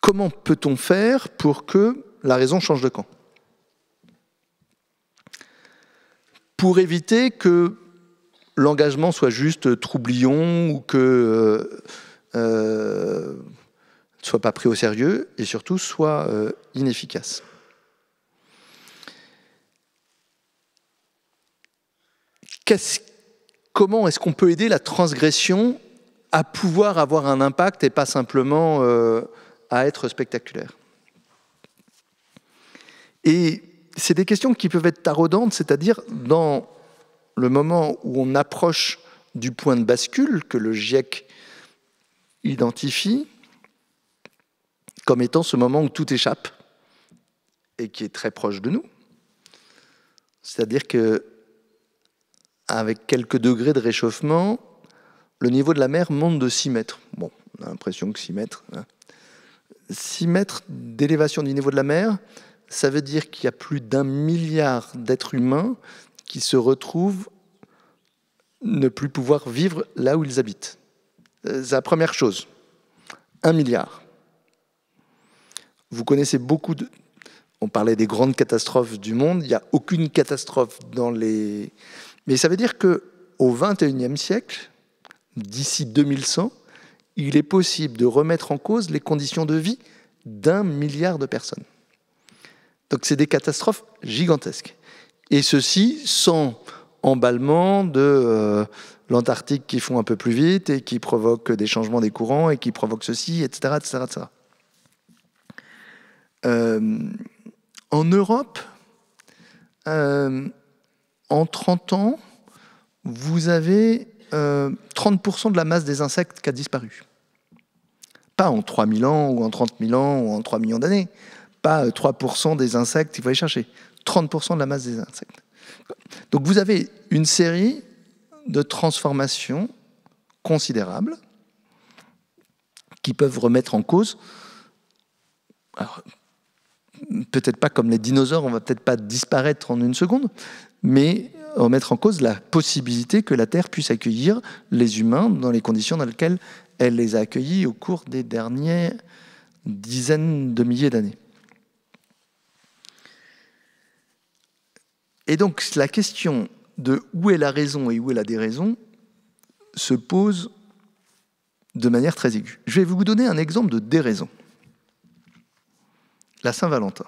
comment peut-on faire pour que la raison change de camp? Pour éviter que l'engagement soit juste troublion ou que ne soit pas pris au sérieux et surtout soit inefficace. Comment est-ce qu'on peut aider la transgression à pouvoir avoir un impact et pas simplement à être spectaculaire? Et c'est des questions qui peuvent être taraudantes, c'est-à-dire dans le moment où on approche du point de bascule que le GIEC identifie comme étant ce moment où tout échappe et qui est très proche de nous. C'est-à-dire que avec quelques degrés de réchauffement, le niveau de la mer monte de 6 mètres. Bon, on a l'impression que 6 mètres. 6 mètres d'élévation du niveau de la mer, ça veut dire qu'il y a plus d'1 milliard d'êtres humains qui se retrouvent ne plus pouvoir vivre là où ils habitent. C'est la première chose. 1 milliard. Vous connaissez beaucoup de... On parlait des grandes catastrophes du monde. Il n'y a aucune catastrophe dans les... Mais ça veut dire qu'au XXIe siècle, d'ici 2100, il est possible de remettre en cause les conditions de vie d'1 milliard de personnes. Donc c'est des catastrophes gigantesques. Et ceci sans emballement de l'Antarctique qui fond un peu plus vite et qui provoque des changements des courants et qui provoque ceci, etc. etc., etc. En Europe, en 30 ans, vous avez 30% de la masse des insectes qui a disparu. Pas en 3000 ans, ou en 30 000 ans, ou en 3 millions d'années. Pas 3% des insectes qu'il faut aller chercher. 30% de la masse des insectes. Donc vous avez une série de transformations considérables qui peuvent remettre en cause, alors, peut-être pas comme les dinosaures, on va peut-être pas disparaître en une seconde, mais remettre en cause la possibilité que la Terre puisse accueillir les humains dans les conditions dans lesquelles elle les a accueillis au cours des dernières dizaines de milliers d'années. Et donc la question de où est la raison et où est la déraison se pose de manière très aiguë. Je vais vous donner un exemple de déraison. La Saint-Valentin.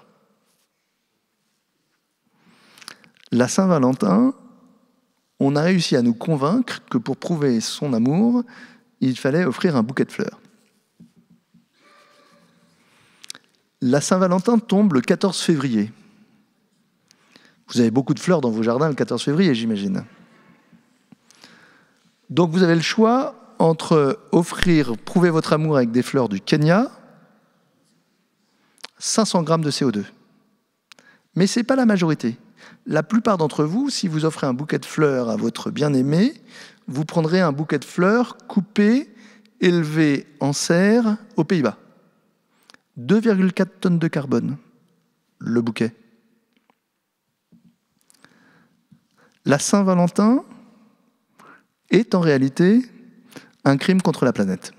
La Saint-Valentin, on a réussi à nous convaincre que pour prouver son amour, il fallait offrir un bouquet de fleurs. La Saint-Valentin tombe le 14 février. Vous avez beaucoup de fleurs dans vos jardins le 14 février, j'imagine. Donc vous avez le choix entre prouver votre amour avec des fleurs du Kenya, 500 grammes de CO2. Mais ce n'est pas la majorité. La plupart d'entre vous, si vous offrez un bouquet de fleurs à votre bien-aimé, vous prendrez un bouquet de fleurs coupé, élevé en serre aux Pays-Bas. 2,4 tonnes de carbone, le bouquet. La Saint-Valentin est en réalité un crime contre la planète.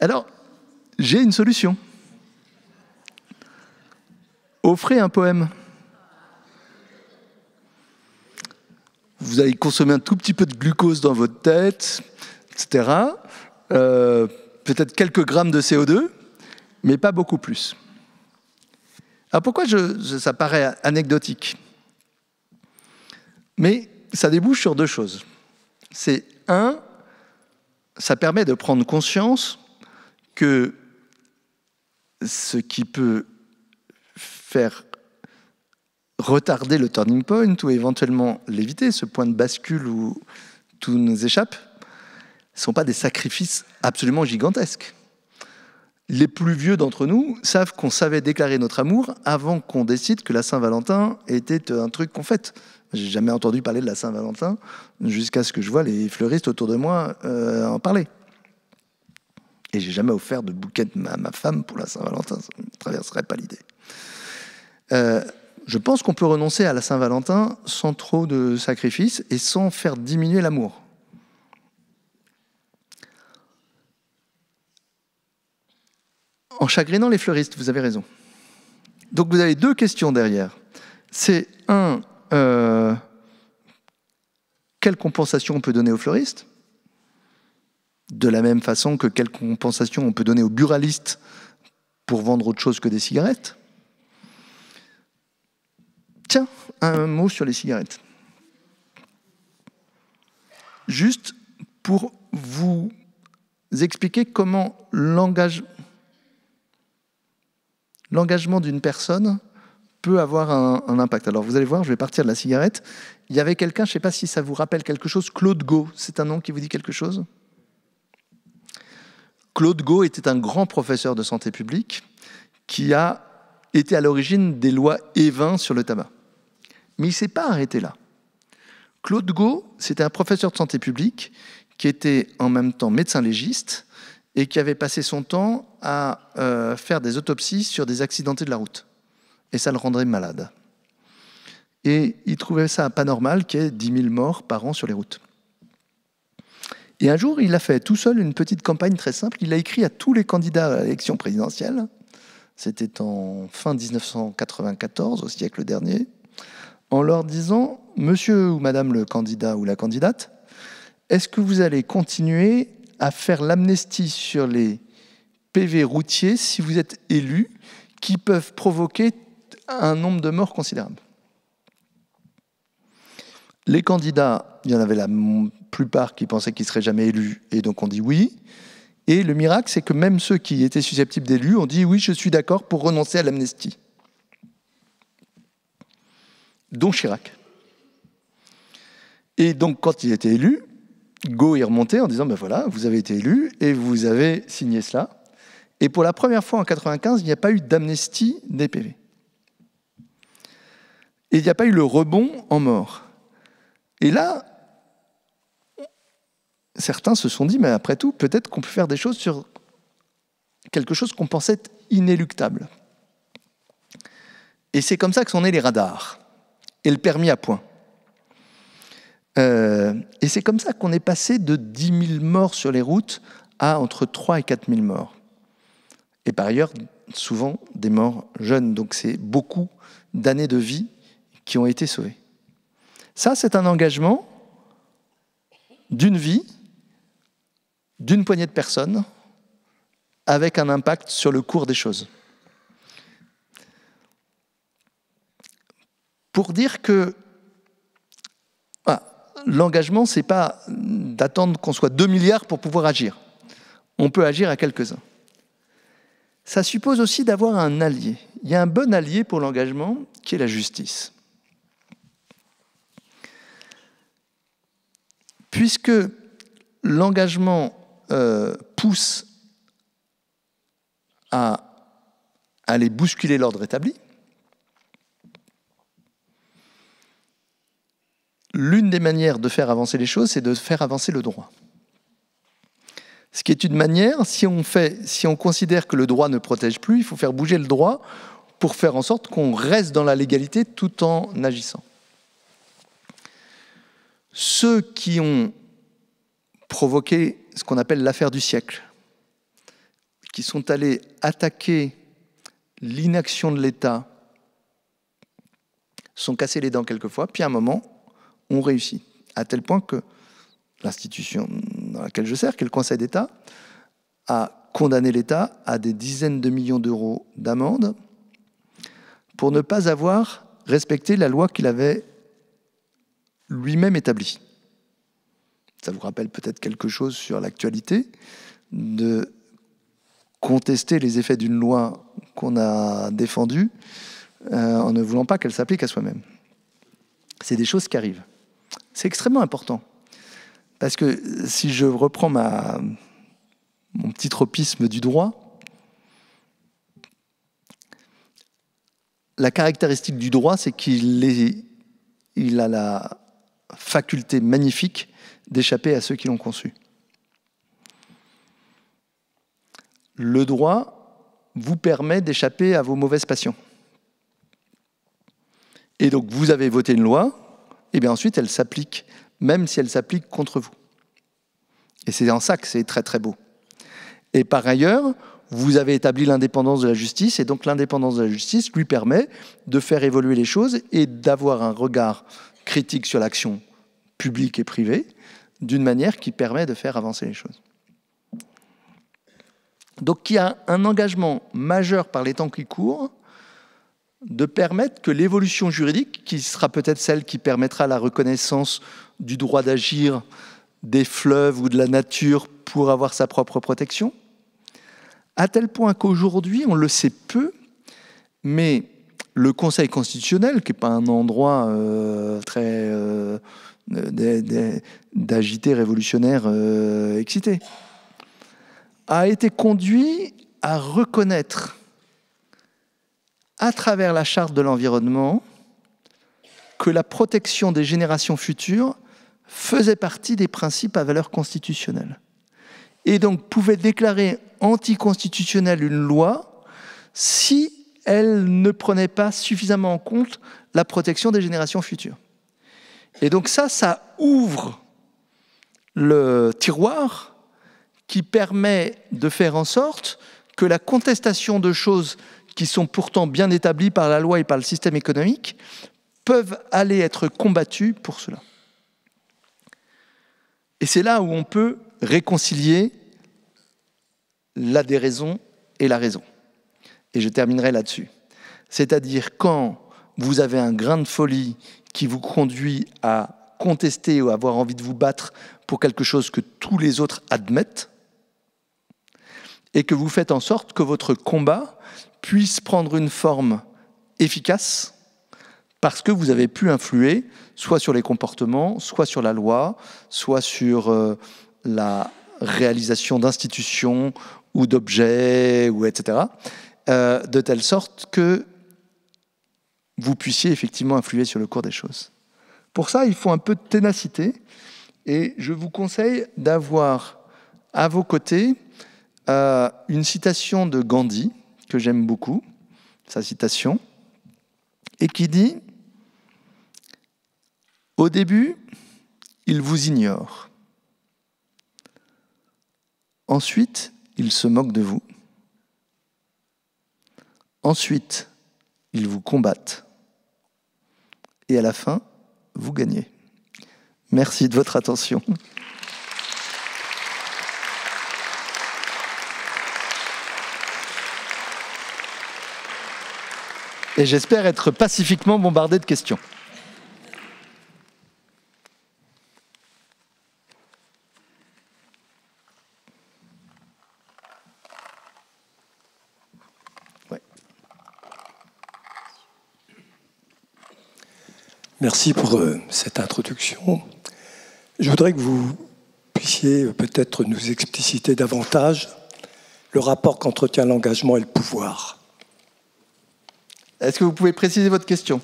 Alors, j'ai une solution. Offrez un poème. Vous allez consommer un tout petit peu de glucose dans votre tête, etc. Peut-être quelques grammes de CO2, mais pas beaucoup plus. Alors pourquoi ça paraît anecdotique? Mais ça débouche sur deux choses. C'est un, ça permet de prendre conscience que ce qui peut faire retarder le turning point ou éventuellement l'éviter, ce point de bascule où tout nous échappe, ne sont pas des sacrifices absolument gigantesques. Les plus vieux d'entre nous savent qu'on savait déclarer notre amour avant qu'on décide que la Saint-Valentin était un truc qu'on fête. J'ai jamais entendu parler de la Saint-Valentin jusqu'à ce que je vois les fleuristes autour de moi en parler. Et j'ai jamais offert de bouquet à ma femme pour la Saint-Valentin, ça ne me traverserait pas l'idée. Je pense qu'on peut renoncer à la Saint-Valentin sans trop de sacrifices et sans faire diminuer l'amour. En chagrinant les fleuristes, vous avez raison. Donc vous avez deux questions derrière. C'est un, quelle compensation on peut donner aux fleuristes ? De la même façon que quelle compensation on peut donner aux buralistes pour vendre autre chose que des cigarettes. Tiens, un mot sur les cigarettes. Juste pour vous expliquer comment l'engagement d'une personne peut avoir un impact. Alors vous allez voir, je vais partir de la cigarette. Il y avait quelqu'un, je ne sais pas si ça vous rappelle quelque chose, Claude Gau, c'est un nom qui vous dit quelque chose ? Claude Gau était un grand professeur de santé publique qui a été à l'origine des lois Évin sur le tabac. Mais il ne s'est pas arrêté là. Claude Gau, c'était un professeur de santé publique qui était en même temps médecin légiste et qui avait passé son temps à faire des autopsies sur des accidentés de la route. Et ça le rendrait malade. Et il trouvait ça pas normal qu'il y ait 10 000 morts par an sur les routes. Et un jour, il a fait tout seul une petite campagne très simple. Il a écrit à tous les candidats à l'élection présidentielle. C'était en fin 1994, au siècle dernier, en leur disant « monsieur ou madame le candidat ou la candidate, est-ce que vous allez continuer à faire l'amnistie sur les PV routiers si vous êtes élu, qui peuvent provoquer un nombre de morts considérable? Les candidats, il y en avait la plupart qui pensaient qu'ils ne seraient jamais élus, et donc on dit oui. Et le miracle, c'est que même ceux qui étaient susceptibles d'élus ont dit oui, je suis d'accord pour renoncer à l'amnistie. Dont Chirac. Et donc, quand il était élu, Gau est remonté en disant ben voilà, vous avez été élu et vous avez signé cela. Et pour la première fois en 1995, il n'y a pas eu d'amnistie des PV. Et il n'y a pas eu le rebond en mort. Et là, certains se sont dit, mais après tout, peut-être qu'on peut faire des choses sur quelque chose qu'on pensait inéluctable. Et c'est comme ça que sont nés les radars et le permis à points. Et c'est comme ça qu'on est passé de 10 000 morts sur les routes à entre 3 et 4 000 morts. Et par ailleurs, souvent des morts jeunes. Donc c'est beaucoup d'années de vie qui ont été sauvées. Ça, c'est un engagement d'une vie, d'une poignée de personnes, avec un impact sur le cours des choses. Pour dire que l'engagement, ce n'est pas d'attendre qu'on soit 2 milliards pour pouvoir agir. On peut agir à quelques-uns. Ça suppose aussi d'avoir un allié. Il y a un bon allié pour l'engagement, qui est la justice. Puisque l'engagement pousse à aller bousculer l'ordre établi, l'une des manières de faire avancer les choses, c'est de faire avancer le droit. Ce qui est une manière, si on considère que le droit ne protège plus, il faut faire bouger le droit pour faire en sorte qu'on reste dans la légalité tout en agissant. Ceux qui ont provoqué ce qu'on appelle l'affaire du siècle, qui sont allés attaquer l'inaction de l'État, sont cassés les dents quelquefois, puis à un moment, ont réussi. À tel point que l'institution dans laquelle je sers, qui est le Conseil d'État, a condamné l'État à des dizaines de millions d'euros d'amende pour ne pas avoir respecté la loi qu'il avait lui-même établie. Ça vous rappelle peut-être quelque chose sur l'actualité, de contester les effets d'une loi qu'on a défendue en ne voulant pas qu'elle s'applique à soi-même. C'est des choses qui arrivent. C'est extrêmement important. Parce que si je reprends mon petit tropisme du droit, la caractéristique du droit, c'est qu'il a la faculté magnifique d'échapper à ceux qui l'ont conçu. Le droit vous permet d'échapper à vos mauvaises passions. Et donc, vous avez voté une loi, et bien ensuite, elle s'applique, même si elle s'applique contre vous. Et c'est en ça que c'est très très beau. Et par ailleurs, vous avez établi l'indépendance de la justice, et donc l'indépendance de la justice lui permet de faire évoluer les choses et d'avoir un regard critique sur l'action publique et privée, d'une manière qui permet de faire avancer les choses. Donc il y a un engagement majeur par les temps qui courent de permettre que l'évolution juridique, qui sera peut-être celle qui permettra la reconnaissance du droit d'agir des fleuves ou de la nature pour avoir sa propre protection, à tel point qu'aujourd'hui, on le sait peu, mais le Conseil constitutionnel, qui n'est pas un endroit très d'agité révolutionnaire excité, a été conduit à reconnaître à travers la Charte de l'environnement que la protection des générations futures faisait partie des principes à valeur constitutionnelle. Et donc pouvait déclarer anticonstitutionnelle une loi si elle ne prenait pas suffisamment en compte la protection des générations futures. Et donc ça ouvre le tiroir qui permet de faire en sorte que la contestation de choses qui sont pourtant bien établies par la loi et par le système économique peuvent aller être combattus pour cela. Et c'est là où on peut réconcilier la déraison et la raison. Et je terminerai là-dessus. C'est-à-dire quand vous avez un grain de folie qui vous conduit à contester ou à avoir envie de vous battre pour quelque chose que tous les autres admettent, et que vous faites en sorte que votre combat puisse prendre une forme efficace parce que vous avez pu influer soit sur les comportements, soit sur la loi, soit sur la réalisation d'institutions ou d'objets, ou etc., de telle sorte que vous puissiez effectivement influer sur le cours des choses. Pour ça, il faut un peu de ténacité, et je vous conseille d'avoir à vos côtés une citation de Gandhi, que j'aime beaucoup, sa citation, et qui dit « Au début, il vous ignore. Ensuite, il se moque de vous. Ensuite, ils vous combattent. Et à la fin, vous gagnez. » Merci de votre attention. Et j'espère être pacifiquement bombardé de questions. Ouais. Merci pour cette introduction. Je voudrais que vous puissiez peut-être nous expliciter davantage le rapport qu'entretient l'engagement et le pouvoir. Est-ce que vous pouvez préciser votre question ?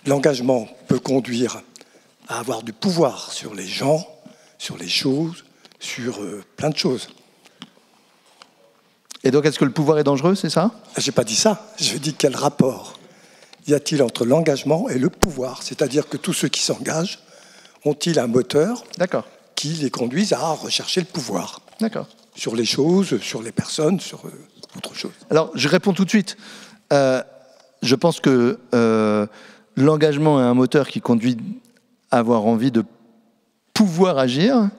L'engagement peut conduire à avoir du pouvoir sur les gens, sur les choses, sur plein de choses. Et donc, est-ce que le pouvoir est dangereux, c'est ça ? Je n'ai pas dit ça. Je dis quel rapport y a-t-il entre l'engagement et le pouvoir ? C'est-à-dire que tous ceux qui s'engagent ont-ils un moteur qui les conduise à rechercher le pouvoir ? Sur les choses, sur les personnes, sur autre chose. Alors, je réponds tout de suite. Je pense que l'engagement est un moteur qui conduit à avoir envie de pouvoir agir,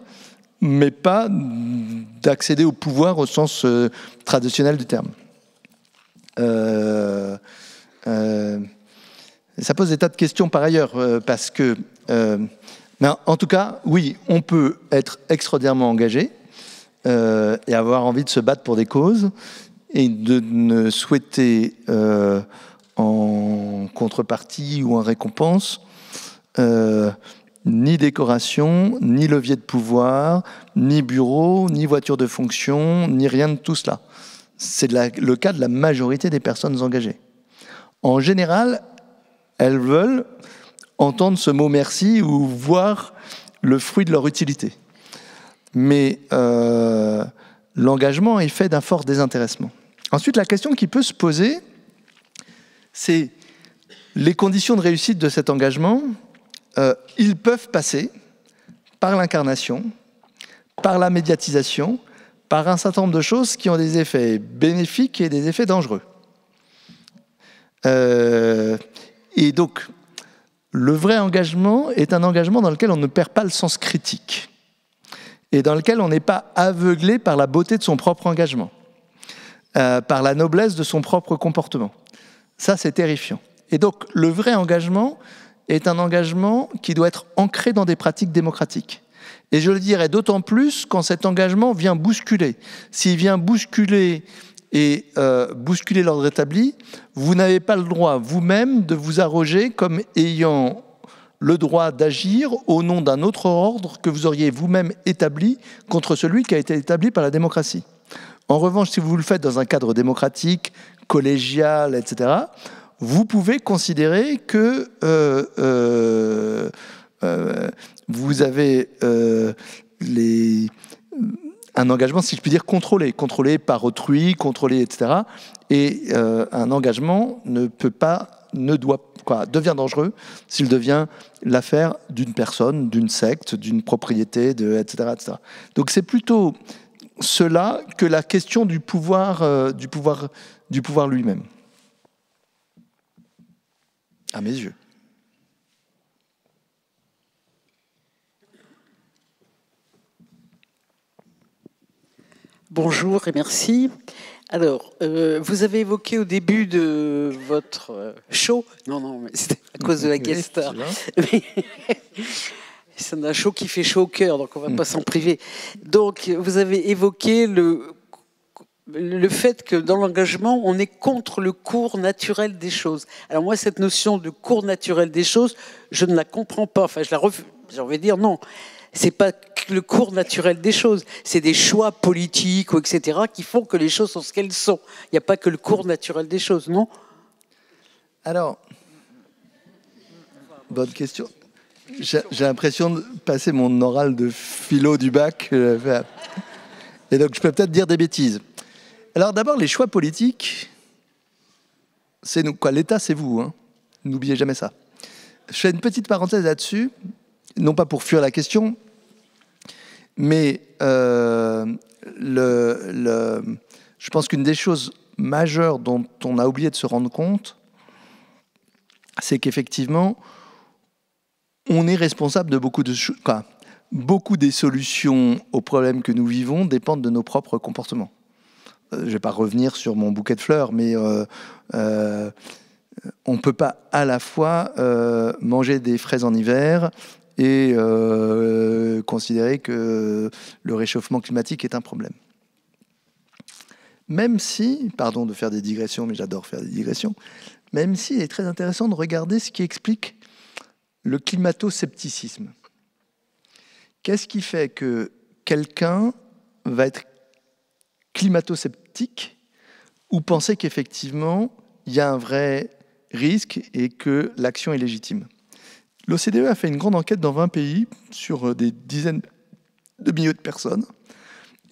mais pas d'accéder au pouvoir au sens traditionnel du terme. Ça pose des tas de questions par ailleurs, parce que... mais en tout cas, oui, on peut être extraordinairement engagé et avoir envie de se battre pour des causes, et de ne souhaiter en contrepartie ou en récompense ni décoration, ni levier de pouvoir, ni bureau, ni voiture de fonction, ni rien de tout cela. C'est le cas de la majorité des personnes engagées. En général, elles veulent entendre ce mot merci ou voir le fruit de leur utilité. Mais l'engagement est fait d'un fort désintéressement. Ensuite, la question qui peut se poser, c'est les conditions de réussite de cet engagement. Ils peuvent passer par l'incarnation, par la médiatisation, par un certain nombre de choses qui ont des effets bénéfiques et des effets dangereux. Et donc, le vrai engagement est un engagement dans lequel on ne perd pas le sens critique et dans lequel on n'est pas aveuglé par la beauté de son propre engagement. Par la noblesse de son propre comportement. Ça, c'est terrifiant. Et donc, le vrai engagement est un engagement qui doit être ancré dans des pratiques démocratiques. Et je le dirais d'autant plus quand cet engagement vient bousculer. S'il vient bousculer et bousculer l'ordre établi, vous n'avez pas le droit vous-même de vous arroger comme ayant le droit d'agir au nom d'un autre ordre que vous auriez vous-même établi contre celui qui a été établi par la démocratie. En revanche, si vous le faites dans un cadre démocratique, collégial, etc., vous pouvez considérer que vous avez un engagement, si je puis dire, contrôlé par autrui, contrôlé, etc. Et un engagement devient dangereux s'il devient l'affaire d'une personne, d'une secte, d'une propriété, etc., etc. Donc c'est plutôt cela que la question du pouvoir lui-même. À mes yeux. Bonjour et merci. Alors, vous avez évoqué au début de votre show, non, mais c'était à cause de la guest star. C'est un show qui fait chaud au cœur, donc on ne va pas s'en priver. Donc, vous avez évoqué le fait que dans l'engagement, on est contre le cours naturel des choses. Alors moi, cette notion de cours naturel des choses, je ne la comprends pas. Enfin, j'ai envie de dire non. C'est pas le cours naturel des choses. C'est des choix politiques, etc., qui font que les choses sont ce qu'elles sont. Il n'y a pas que le cours naturel des choses, non? Alors, bonne question. J'ai l'impression de passer mon oral de philo du bac. Et donc, je peux peut-être dire des bêtises. Alors, d'abord, les choix politiques, c'est nous. Quoi, l'État, c'est vous. Hein. N'oubliez jamais ça. Je fais une petite parenthèse là-dessus, non pas pour fuir la question, mais je pense qu'une des choses majeures dont on a oublié de se rendre compte, c'est qu'effectivement, on est responsable de beaucoup de choses. Beaucoup des solutions aux problèmes que nous vivons dépendent de nos propres comportements. Je ne vais pas revenir sur mon bouquet de fleurs, mais on ne peut pas à la fois manger des fraises en hiver et considérer que le réchauffement climatique est un problème. Même si, pardon de faire des digressions, mais j'adore faire des digressions, même si il est très intéressant de regarder ce qui explique le climato-scepticisme. Qu'est-ce qui fait que quelqu'un va être climato-sceptique ou penser qu'effectivement, il y a un vrai risque et que l'action est légitime? L'OCDE a fait une grande enquête dans 20 pays sur des dizaines de milliers de personnes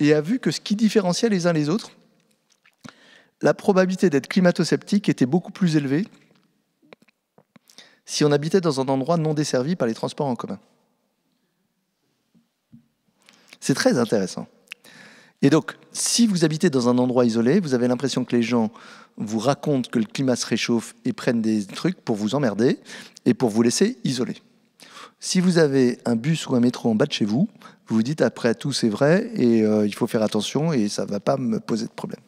et a vu que ce qui différenciait les uns les autres, la probabilité d'être climato-sceptique était beaucoup plus élevée si on habitait dans un endroit non desservi par les transports en commun. C'est très intéressant. Et donc, si vous habitez dans un endroit isolé, vous avez l'impression que les gens vous racontent que le climat se réchauffe et prennent des trucs pour vous emmerder et pour vous laisser isolé. Si vous avez un bus ou un métro en bas de chez vous, vous vous dites après tout c'est vrai et il faut faire attention et ça ne va pas me poser de problème.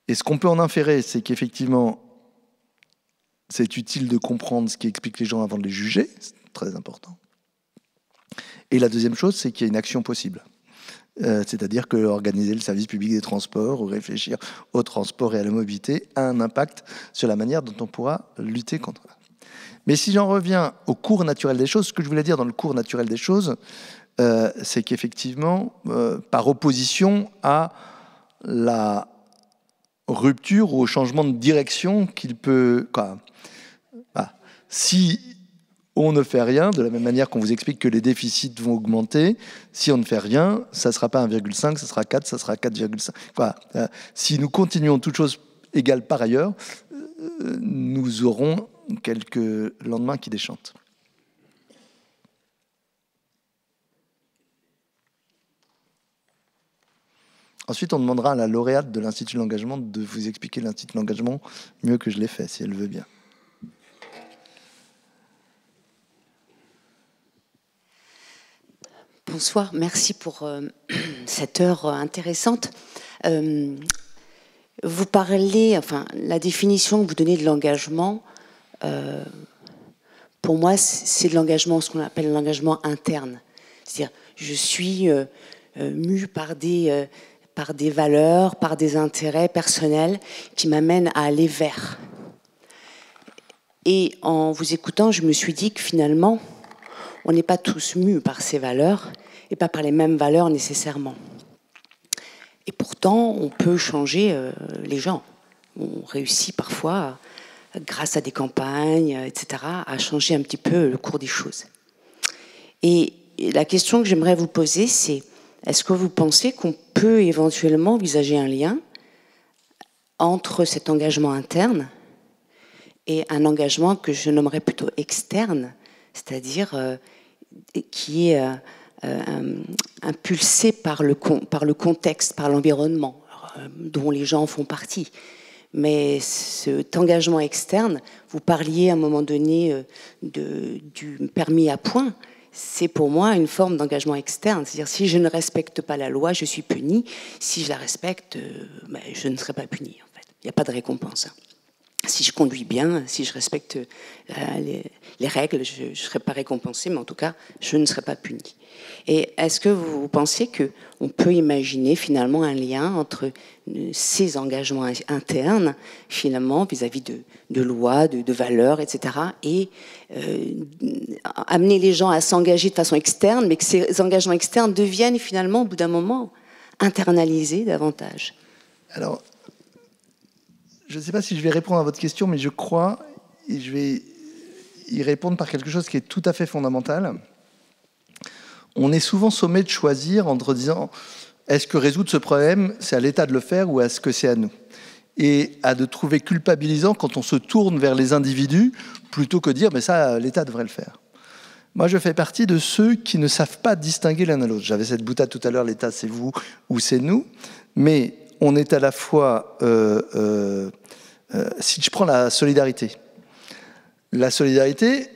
Et ce qu'on peut en inférer, c'est qu'effectivement, c'est utile de comprendre ce qui explique les gens avant de les juger, c'est très important. Et la deuxième chose, c'est qu'il y a une action possible. C'est-à-dire que organiser le service public des transports ou réfléchir au transport et à la mobilité a un impact sur la manière dont on pourra lutter contre. Mais si j'en reviens au cours naturel des choses, ce que je voulais dire dans le cours naturel des choses, c'est qu'effectivement, par opposition à la rupture ou au changement de direction qu'il peut... Si on ne fait rien, de la même manière qu'on vous explique que les déficits vont augmenter, si on ne fait rien, ça ne sera pas 1,5, ça sera 4, ça sera 4,5. Si nous continuons toutes choses égales par ailleurs, nous aurons quelques lendemains qui déchantent. Ensuite, on demandera à la lauréate de l'Institut de l'engagement de vous expliquer l'Institut de l'engagement mieux que je l'ai fait, si elle veut bien. Bonsoir, merci pour cette heure intéressante. Vous parlez, enfin, la définition que vous donnez de l'engagement, pour moi, c'est de l'engagement, ce qu'on appelle l'engagement interne. C'est-à-dire, je suis mue par des valeurs, par des intérêts personnels qui m'amènent à aller vers. Et en vous écoutant, je me suis dit que finalement, on n'est pas tous mus par ces valeurs et pas par les mêmes valeurs nécessairement. Et pourtant, on peut changer les gens. On réussit parfois, grâce à des campagnes, etc., à changer un petit peu le cours des choses. Et la question que j'aimerais vous poser, c'est est-ce que vous pensez qu'on peut éventuellement envisager un lien entre cet engagement interne et un engagement que je nommerais plutôt externe, c'est-à-dire qui est impulsé par le contexte, par l'environnement, dont les gens font partie. Mais cet engagement externe, vous parliez à un moment donné du permis à points, c'est pour moi une forme d'engagement externe. C'est-à-dire, si je ne respecte pas la loi, je suis puni. Si je la respecte, je ne serai pas puni, en fait. Il n'y a pas de récompense. Si je conduis bien, si je respecte les règles, je ne serai pas récompensé, mais en tout cas, je ne serai pas puni. Et est-ce que vous pensez qu'on peut imaginer finalement un lien entre ces engagements internes, finalement, vis-à-vis de lois, de valeurs, etc., et amener les gens à s'engager de façon externe, mais que ces engagements externes deviennent finalement, au bout d'un moment, internalisés davantage? Alors, je ne sais pas si je vais répondre à votre question, mais je crois, et je vais y répondre par quelque chose qui est tout à fait fondamental. On est souvent sommé de choisir entre disant, est-ce que résoudre ce problème, c'est à l'État de le faire ou est-ce que c'est à nous? Et à de trouver culpabilisant quand on se tourne vers les individus, plutôt que de dire, mais ça, l'État devrait le faire. Moi, je fais partie de ceux qui ne savent pas distinguer l'un à l'autre. J'avais cette boutade tout à l'heure, l'État, c'est vous ou c'est nous. Mais on est à la fois... si je prends la solidarité,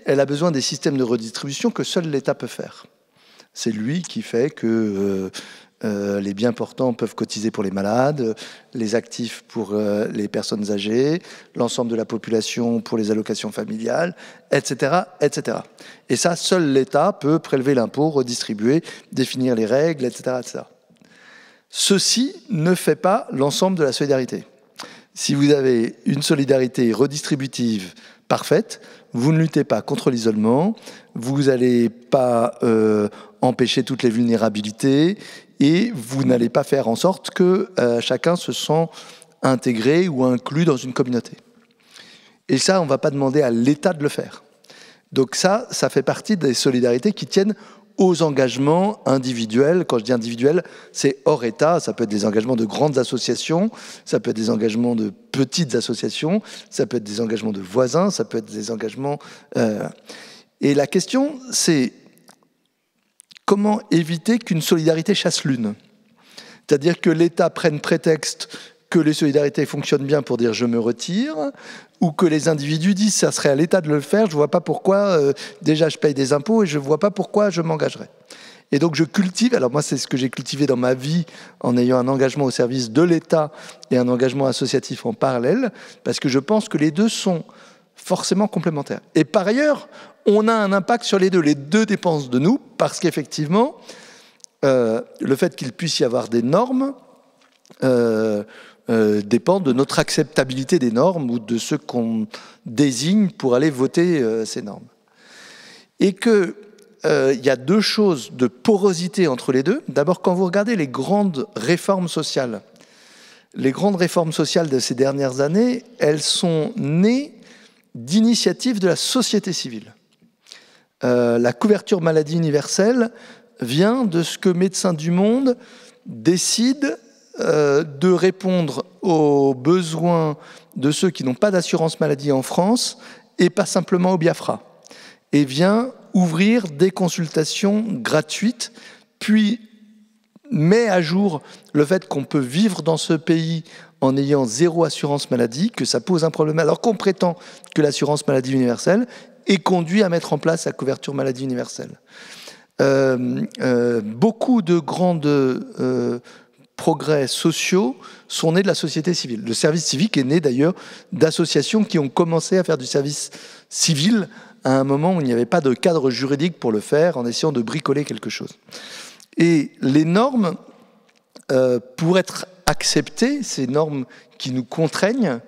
elle a besoin des systèmes de redistribution que seul l'État peut faire. C'est lui qui fait que les biens portants peuvent cotiser pour les malades, les actifs pour les personnes âgées, l'ensemble de la population pour les allocations familiales, etc., etc. Et ça, seul l'État peut prélever l'impôt, redistribuer, définir les règles, etc., etc. Ceci ne fait pas l'ensemble de la solidarité. Si vous avez une solidarité redistributive parfaite, vous ne luttez pas contre l'isolement, vous n'allez pas empêcher toutes les vulnérabilités et vous n'allez pas faire en sorte que chacun se sent intégré ou inclus dans une communauté. Et ça, on ne va pas demander à l'État de le faire. Donc ça fait partie des solidarités qui tiennent aux engagements individuels. Quand je dis individuels, c'est hors État. Ça peut être des engagements de grandes associations, ça peut être des engagements de petites associations, ça peut être des engagements de voisins, ça peut être des engagements... Et la question, c'est comment éviter qu'une solidarité chasse l'une? C'est-à-dire que l'État prenne prétexte que les solidarités fonctionnent bien pour dire « je me retire », ou que les individus disent « ça serait à l'État de le faire, je ne vois pas pourquoi, déjà je paye des impôts et je ne vois pas pourquoi je m'engagerais ». Et donc je cultive, alors moi c'est ce que j'ai cultivé dans ma vie en ayant un engagement au service de l'État et un engagement associatif en parallèle, parce que je pense que les deux sont forcément complémentaires. Et par ailleurs, on a un impact sur les deux dépendent de nous, parce qu'effectivement, le fait qu'il puisse y avoir des normes dépend de notre acceptabilité des normes ou de ceux qu'on désigne pour aller voter ces normes. Et qu'il y a deux choses de porosité entre les deux. D'abord, quand vous regardez les grandes réformes sociales de ces dernières années, elles sont nées d'initiatives de la société civile. La couverture maladie universelle vient de ce que Médecins du Monde décide de répondre aux besoins de ceux qui n'ont pas d'assurance maladie en France et pas simplement au Biafra. Et vient ouvrir des consultations gratuites, puis met à jour le fait qu'on peut vivre dans ce pays en ayant zéro assurance maladie, que ça pose un problème alors qu'on prétend que l'assurance maladie universelle et conduit à mettre en place la couverture maladie universelle. Beaucoup de grandes progrès sociaux sont nés de la société civile. Le service civique est né d'ailleurs d'associations qui ont commencé à faire du service civil à un moment où il n'y avait pas de cadre juridique pour le faire, en essayant de bricoler quelque chose. Et les normes, pour être acceptées, ces normes qui nous contraignent,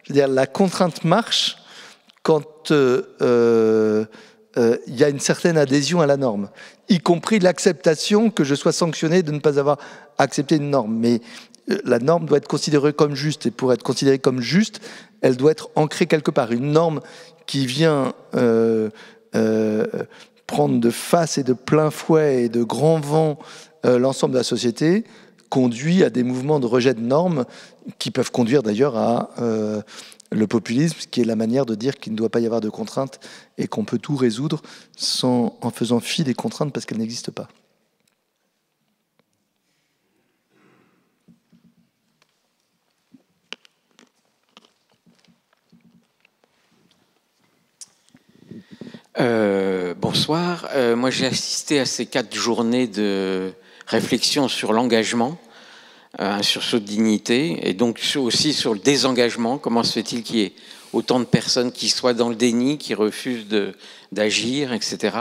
je veux dire, la contrainte marche quand il y a une certaine adhésion à la norme, y compris l'acceptation que je sois sanctionné de ne pas avoir accepté une norme. Mais la norme doit être considérée comme juste, et pour être considérée comme juste, elle doit être ancrée quelque part. Une norme qui vient prendre de face et de plein fouet et de grand vent l'ensemble de la société conduit à des mouvements de rejet de normes qui peuvent conduire d'ailleurs à le populisme, qui est la manière de dire qu'il ne doit pas y avoir de contraintes et qu'on peut tout résoudre en faisant fi des contraintes parce qu'elles n'existent pas. Bonsoir. Moi, j'ai assisté à ces 4 journées de réflexion sur l'engagement, un sursaut de dignité, et donc aussi sur le désengagement. Comment se fait-il qu'il y ait autant de personnes qui soient dans le déni, qui refusent d'agir, etc.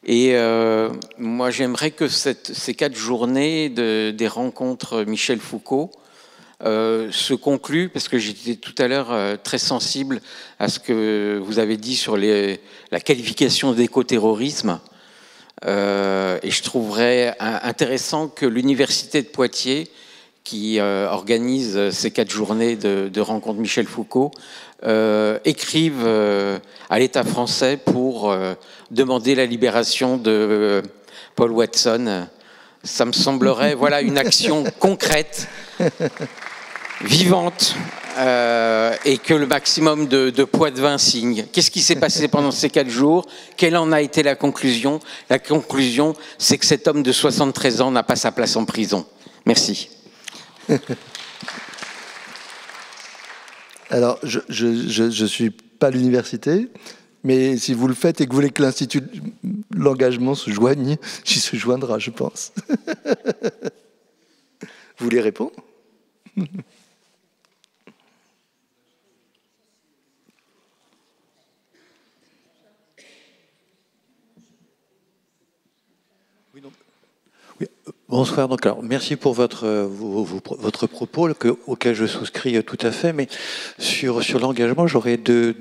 Et moi, j'aimerais que ces 4 journées des rencontres Michel Foucault se concluent, parce que j'étais tout à l'heure très sensible à ce que vous avez dit sur la qualification d'écoterrorisme. Et je trouverais intéressant que l'Université de Poitiers, qui organise ces 4 journées de rencontres Michel Foucault, écrive à l'État français pour demander la libération de Paul Watson. Ça me semblerait, voilà, une action concrète, vivante, et que le maximum de Poitevin signe. Qu'est-ce qui s'est passé pendant ces 4 jours? Quelle en a été la conclusion? La conclusion, c'est que cet homme de 73 ans n'a pas sa place en prison. Merci. Alors, je suis pas à l'université, mais si vous le faites et que vous voulez que l'Institut de l'engagement se joigne, j'y se joindra, je pense. Vous voulez répondre? Bonsoir. Donc, alors, merci pour votre propos auquel je souscris tout à fait. Mais sur l'engagement, j'aurais deux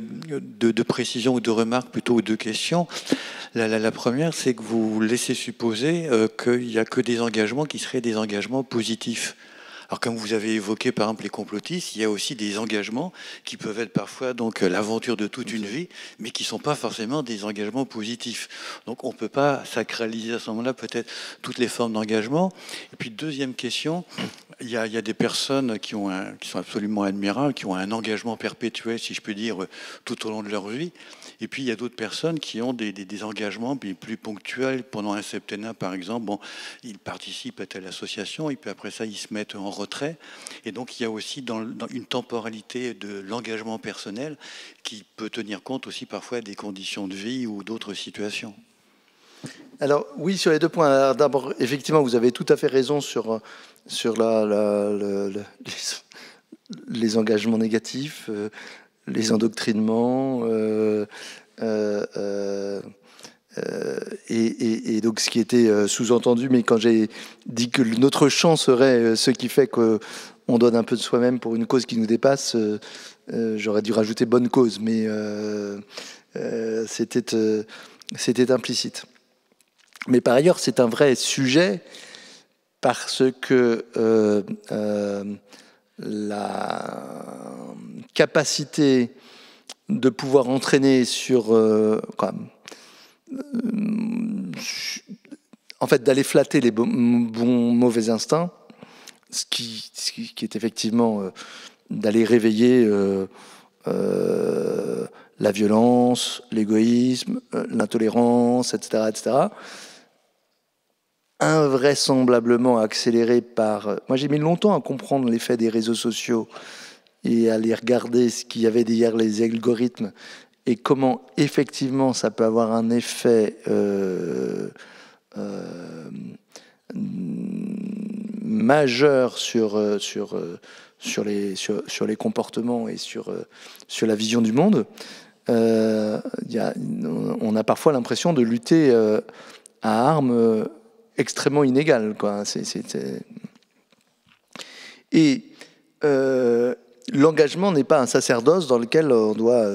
précisions ou 2 remarques, plutôt, ou 2 questions. La première, c'est que vous laissez supposer qu'il n'y a que des engagements qui seraient des engagements positifs. Alors, comme vous avez évoqué, par exemple, les complotistes, il y a aussi des engagements qui peuvent être parfois donc l'aventure de toute une vie, mais qui ne sont pas forcément des engagements positifs. Donc, on ne peut pas sacraliser à ce moment-là peut-être toutes les formes d'engagement. Et puis, 2e question, il y a des personnes qui sont absolument admirables, qui ont un engagement perpétuel, si je peux dire, tout au long de leur vie. Et puis, il y a d'autres personnes qui ont des engagements plus ponctuels. Pendant un septennat, par exemple, bon, ils participent à telle association, et puis après ça, ils se mettent en retrait. Et donc, il y a aussi dans une temporalité de l'engagement personnel qui peut tenir compte aussi parfois des conditions de vie ou d'autres situations. Alors, oui, sur les 2 points. D'abord, effectivement, vous avez tout à fait raison sur les engagements négatifs, les endoctrinements, et donc ce qui était sous-entendu, mais quand j'ai dit que notre champ serait ce qui fait qu'on donne un peu de soi-même pour une cause qui nous dépasse, j'aurais dû rajouter bonne cause, mais c'était implicite. Mais par ailleurs, c'est un vrai sujet parce que la capacité de pouvoir entraîner sur... en fait, d'aller flatter les mauvais instincts, ce qui est effectivement d'aller réveiller la violence, l'égoïsme, l'intolérance, etc., etc., invraisemblablement accéléré par... Moi, j'ai mis longtemps à comprendre l'effet des réseaux sociaux et à aller regarder ce qu'il y avait derrière les algorithmes et comment, effectivement, ça peut avoir un effet majeur sur les comportements et sur la vision du monde. On a parfois l'impression de lutter à armes extrêmement inégales, quoi. Et l'engagement n'est pas un sacerdoce dans lequel on doit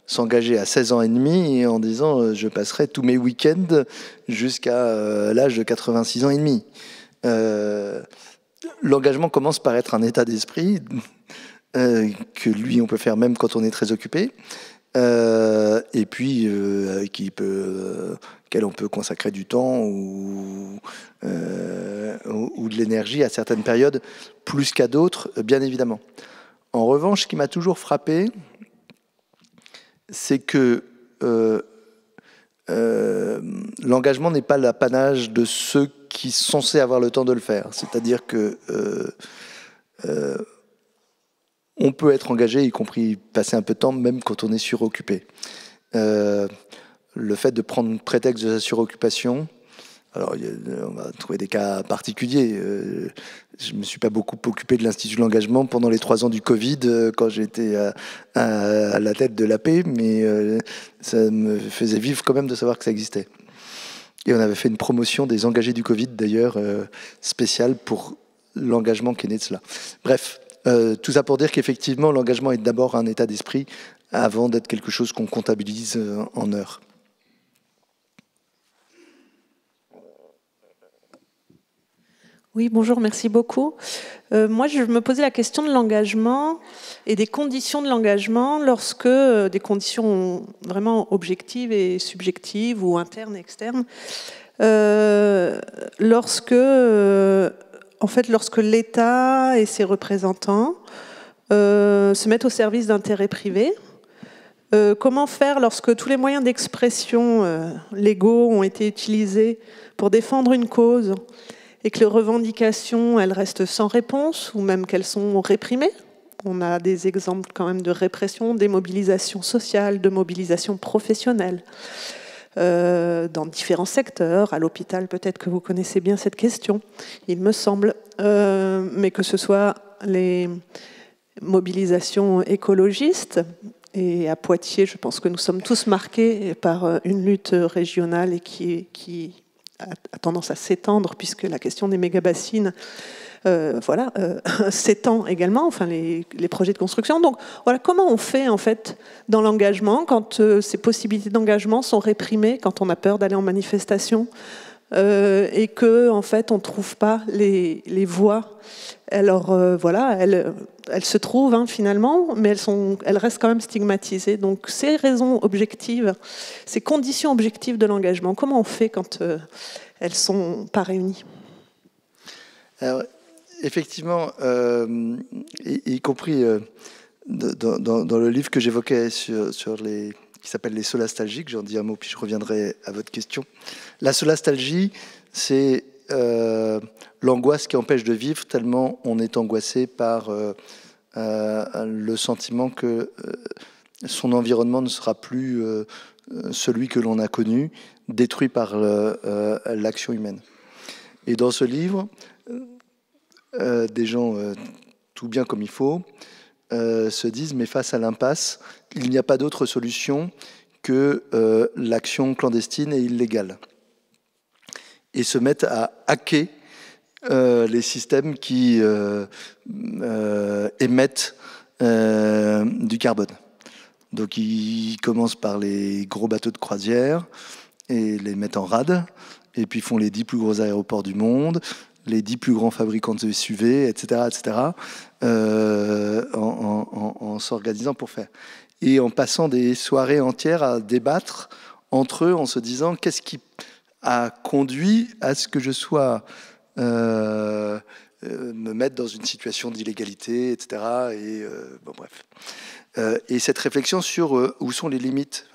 s'engager à 16 ans et demi et en disant je passerai tous mes week-ends jusqu'à l'âge de 86 ans et demi. L'engagement commence par être un état d'esprit que lui on peut faire même quand on est très occupé, et puis auquel on peut consacrer du temps ou de l'énergie à certaines périodes plus qu'à d'autres, bien évidemment. En revanche, ce qui m'a toujours frappé, c'est que l'engagement n'est pas l'apanage de ceux qui sont censés avoir le temps de le faire. C'est-à-dire que on peut être engagé, y compris passer un peu de temps, même quand on est suroccupé. le fait de prendre prétexte de la suroccupation. Alors, on va trouver des cas particuliers. Je ne me suis pas beaucoup occupé de l'Institut de l'engagement pendant les 3 ans du Covid, quand j'étais à la tête de l'AP, mais ça me faisait vivre quand même de savoir que ça existait. Et on avait fait une promotion des engagés du Covid, d'ailleurs, spéciale pour l'engagement qui est né de cela. Bref, tout ça pour dire qu'effectivement, l'engagement est d'abord un état d'esprit avant d'être quelque chose qu'on comptabilise en heures. Oui, bonjour, merci beaucoup. Moi, je me posais la question de l'engagement et des conditions de l'engagement lorsque des conditions vraiment objectives et subjectives ou internes et externes, lorsque l'État et ses représentants se mettent au service d'intérêts privés. Comment faire lorsque tous les moyens d'expression légaux ont été utilisés pour défendre une cause et que les revendications, elles restent sans réponse, ou même qu'elles sont réprimées? On a des exemples quand même de répression, des mobilisations sociales, de mobilisations professionnelles, dans différents secteurs. À l'hôpital, peut-être que vous connaissez bien cette question, il me semble. Mais que ce soit les mobilisations écologistes, et à Poitiers, je pense que nous sommes tous marqués par une lutte régionale et qui a tendance à s'étendre, puisque la question des méga-bassines s'étend également, enfin les projets de construction. Donc voilà, comment on fait en fait dans l'engagement quand ces possibilités d'engagement sont réprimées, quand on a peur d'aller en manifestation et que en fait on ne trouve pas les voies. Alors voilà, elles se trouvent finalement, mais elles restent quand même stigmatisées. Donc ces raisons objectives, ces conditions objectives de l'engagement, comment on fait quand elles ne sont pas réunies? Alors, effectivement, y compris dans le livre que j'évoquais qui s'appelle Les solastalgiques, j'en dis un mot puis je reviendrai à votre question. La solastalgie, c'est l'angoisse qui empêche de vivre tellement on est angoissé par le sentiment que son environnement ne sera plus celui que l'on a connu, détruit par l'action humaine. Et dans ce livre, des gens tout bien comme il faut se disent, mais face à l'impasse, il n'y a pas d'autre solution que l'action clandestine et illégale. Et se mettent à hacker les systèmes qui émettent du carbone. Donc ils commencent par les gros bateaux de croisière et les mettent en rade, et puis font les 10 plus gros aéroports du monde, les 10 plus grands fabricants de SUV, etc., en s'organisant pour faire. Et en passant des soirées entières à débattre entre eux, en se disant qu'est-ce qui a conduit à ce que je sois me mettre dans une situation d'illégalité, etc. Et bon, bref. Et cette réflexion sur où sont les limites.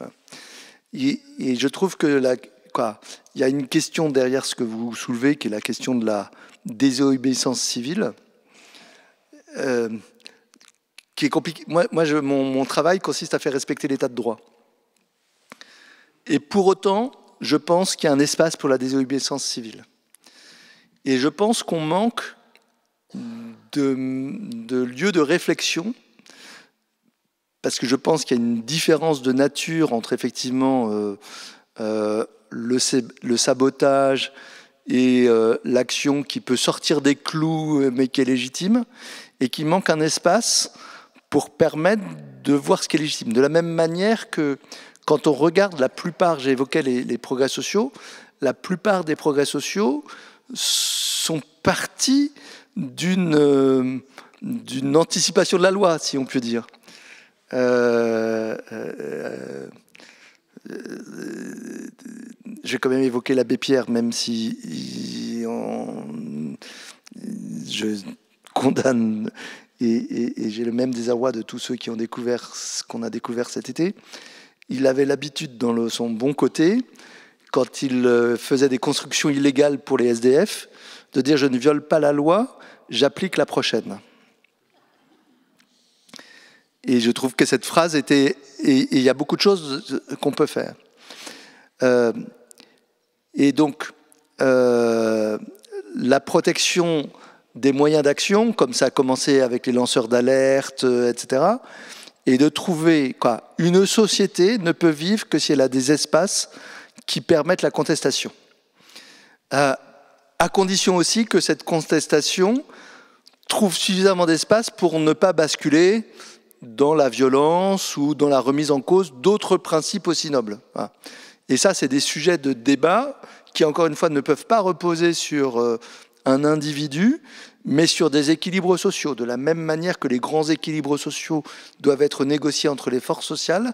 Et je trouve que il y a une question derrière ce que vous soulevez, qui est la question de la désobéissance civile, qui est compliquée. Mon travail consiste à faire respecter l'état de droit. Et pour autant, je pense qu'il y a un espace pour la désobéissance civile. Et je pense qu'on manque de lieux de réflexion, parce que je pense qu'il y a une différence de nature entre effectivement le sabotage et l'action qui peut sortir des clous mais qui est légitime, et qu'il manque un espace pour permettre de voir ce qui est légitime. De la même manière que quand on regarde la plupart, j'ai évoqué les progrès sociaux, la plupart des progrès sociaux sont partis d'une anticipation de la loi, si on peut dire. J'ai quand même évoqué l'abbé Pierre, même si je condamne et j'ai le même désarroi de tous ceux qui ont découvert ce qu'on a découvert cet été. Il avait l'habitude, dans son bon côté, quand il faisait des constructions illégales pour les SDF, de dire « je ne viole pas la loi, j'applique la prochaine ». Et je trouve que cette phrase était... Et il y a beaucoup de choses qu'on peut faire. Et donc, la protection des moyens d'action, comme ça a commencé avec les lanceurs d'alerte, etc., et de trouver quoi, une société ne peut vivre que si elle a des espaces qui permettent la contestation. À condition aussi que cette contestation trouve suffisamment d'espace pour ne pas basculer dans la violence ou dans la remise en cause d'autres principes aussi nobles. Voilà. Et ça, c'est des sujets de débat qui, encore une fois, ne peuvent pas reposer sur un individu, mais sur des équilibres sociaux. De la même manière que les grands équilibres sociaux doivent être négociés entre les forces sociales,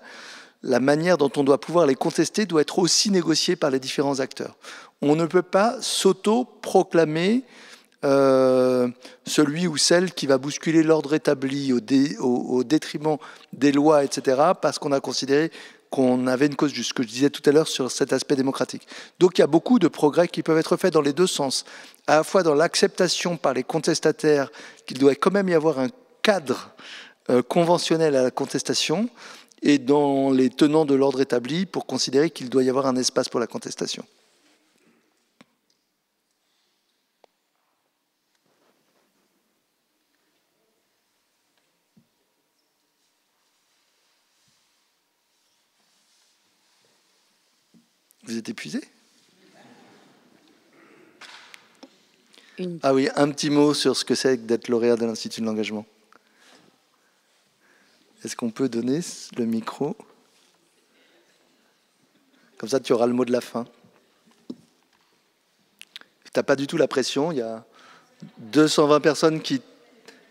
la manière dont on doit pouvoir les contester doit être aussi négociée par les différents acteurs. On ne peut pas s'auto-proclamer celui ou celle qui va bousculer l'ordre établi au détriment des lois, etc., parce qu'on a considéré qu'on avait une cause juste, ce que je disais tout à l'heure sur cet aspect démocratique. Donc il y a beaucoup de progrès qui peuvent être faits dans les deux sens, à la fois dans l'acceptation par les contestataires qu'il doit quand même y avoir un cadre conventionnel à la contestation, et dans les tenants de l'ordre établi pour considérer qu'il doit y avoir un espace pour la contestation. Vous êtes épuisé ? Ah oui, un petit mot sur ce que c'est d'être lauréat de l'Institut de l'engagement. Est-ce qu'on peut donner le micro ? Comme ça, tu auras le mot de la fin. Tu n'as pas du tout la pression. Il y a 220 personnes qui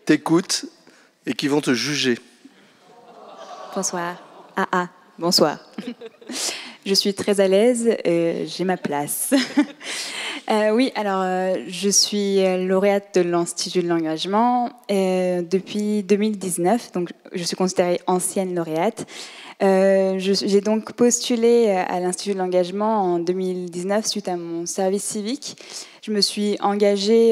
t'écoutent et qui vont te juger. Bonsoir. Bonsoir. Je suis très à l'aise, j'ai ma place. Oui, alors je suis lauréate de l'Institut de l'engagement depuis 2019, donc je suis considérée ancienne lauréate. J'ai donc postulé à l'Institut de l'engagement en 2019 suite à mon service civique. Je me suis engagée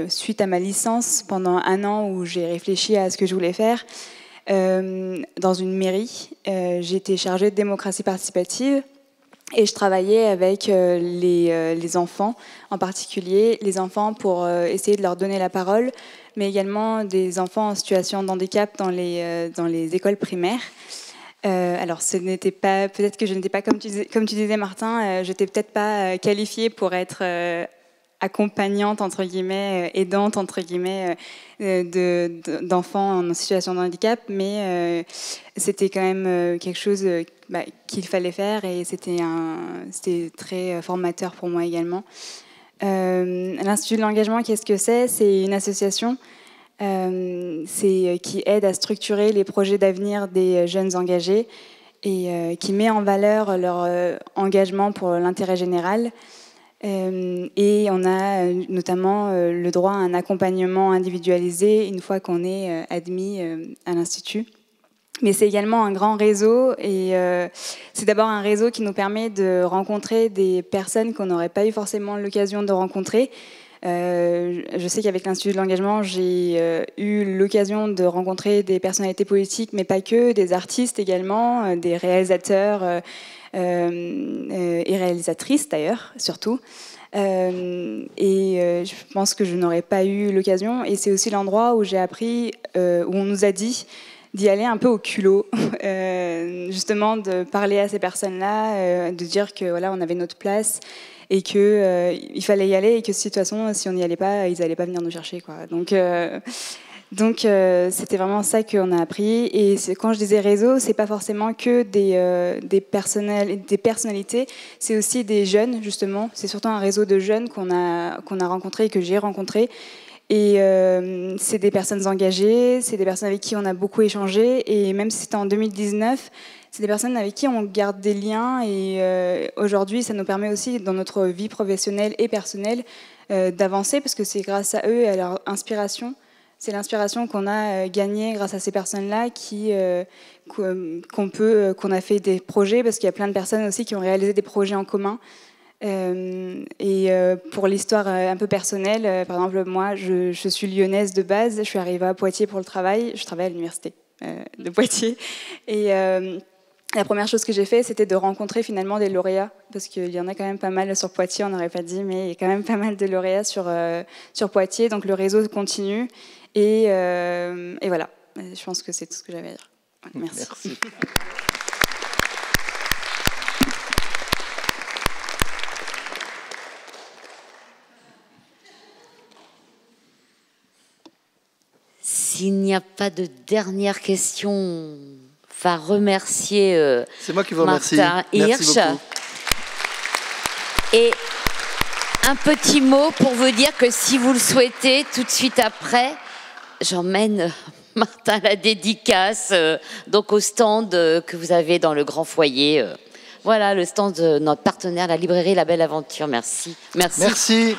suite à ma licence pendant 1 an où j'ai réfléchi à ce que je voulais faire. Dans une mairie, j'étais chargée de démocratie participative et je travaillais avec les enfants, en particulier les enfants pour essayer de leur donner la parole, mais également des enfants en situation de handicap dans les écoles primaires. Alors, ce n'était pas, peut-être que je n'étais pas, comme tu disais Martin, je n'étais peut-être pas qualifiée pour être accompagnante, entre guillemets, aidante, entre guillemets, d'enfants en situation de handicap, mais c'était quand même quelque chose qu'il fallait faire et c'était très formateur pour moi également. L'Institut de l'engagement, qu'est-ce que c'est ? C'est une association qui aide à structurer les projets d'avenir des jeunes engagés et qui met en valeur leur engagement pour l'intérêt général. Et on a notamment le droit à un accompagnement individualisé une fois qu'on est admis à l'Institut. Mais c'est également un grand réseau et c'est d'abord un réseau qui nous permet de rencontrer des personnes qu'on n'aurait pas eu forcément l'occasion de rencontrer. Je sais qu'avec l'Institut de l'engagement, j'ai eu l'occasion de rencontrer des personnalités politiques, mais pas que, des artistes également, des réalisateurs et réalisatrices d'ailleurs, surtout. Je pense que je n'aurais pas eu l'occasion. Et c'est aussi l'endroit où j'ai appris, où on nous a dit d'y aller un peu au culot, justement de parler à ces personnes-là, de dire que voilà, on avait notre place et que il fallait y aller et que de toute façon, si on n'y allait pas, ils n'allaient pas venir nous chercher, quoi. Donc c'était vraiment ça qu'on a appris. Et quand je disais réseau, c'est pas forcément que des personnalités, c'est aussi des jeunes, justement. C'est surtout un réseau de jeunes qu'on a rencontrés et que j'ai rencontrés. Et c'est des personnes engagées, c'est des personnes avec qui on a beaucoup échangé. Et même si c'était en 2019, c'est des personnes avec qui on garde des liens. Et aujourd'hui, ça nous permet aussi, dans notre vie professionnelle et personnelle, d'avancer, parce que c'est grâce à eux et à leur inspiration. C'est l'inspiration qu'on a gagnée grâce à ces personnes-là qu'on a fait des projets, parce qu'il y a plein de personnes aussi qui ont réalisé des projets en commun. Pour l'histoire un peu personnelle, par exemple, moi, je suis lyonnaise de base, je suis arrivée à Poitiers pour le travail, je travaille à l'université de Poitiers. La première chose que j'ai fait, c'était de rencontrer finalement des lauréats, parce qu'il y en a quand même pas mal sur Poitiers, on n'aurait pas dit, mais il y a quand même pas mal de lauréats sur Poitiers, donc le réseau continue, et voilà, je pense que c'est tout ce que j'avais à dire. Merci. Merci. S'il n'y a pas de dernière question, on va remercier c'est moi qui vous remercie. Martin Hirsch. Merci beaucoup. Et un petit mot pour vous dire que si vous le souhaitez, tout de suite après, j'emmène Martin la dédicace donc au stand que vous avez dans le grand foyer. Voilà le stand de notre partenaire, la librairie La Belle Aventure. Merci. Merci. Merci.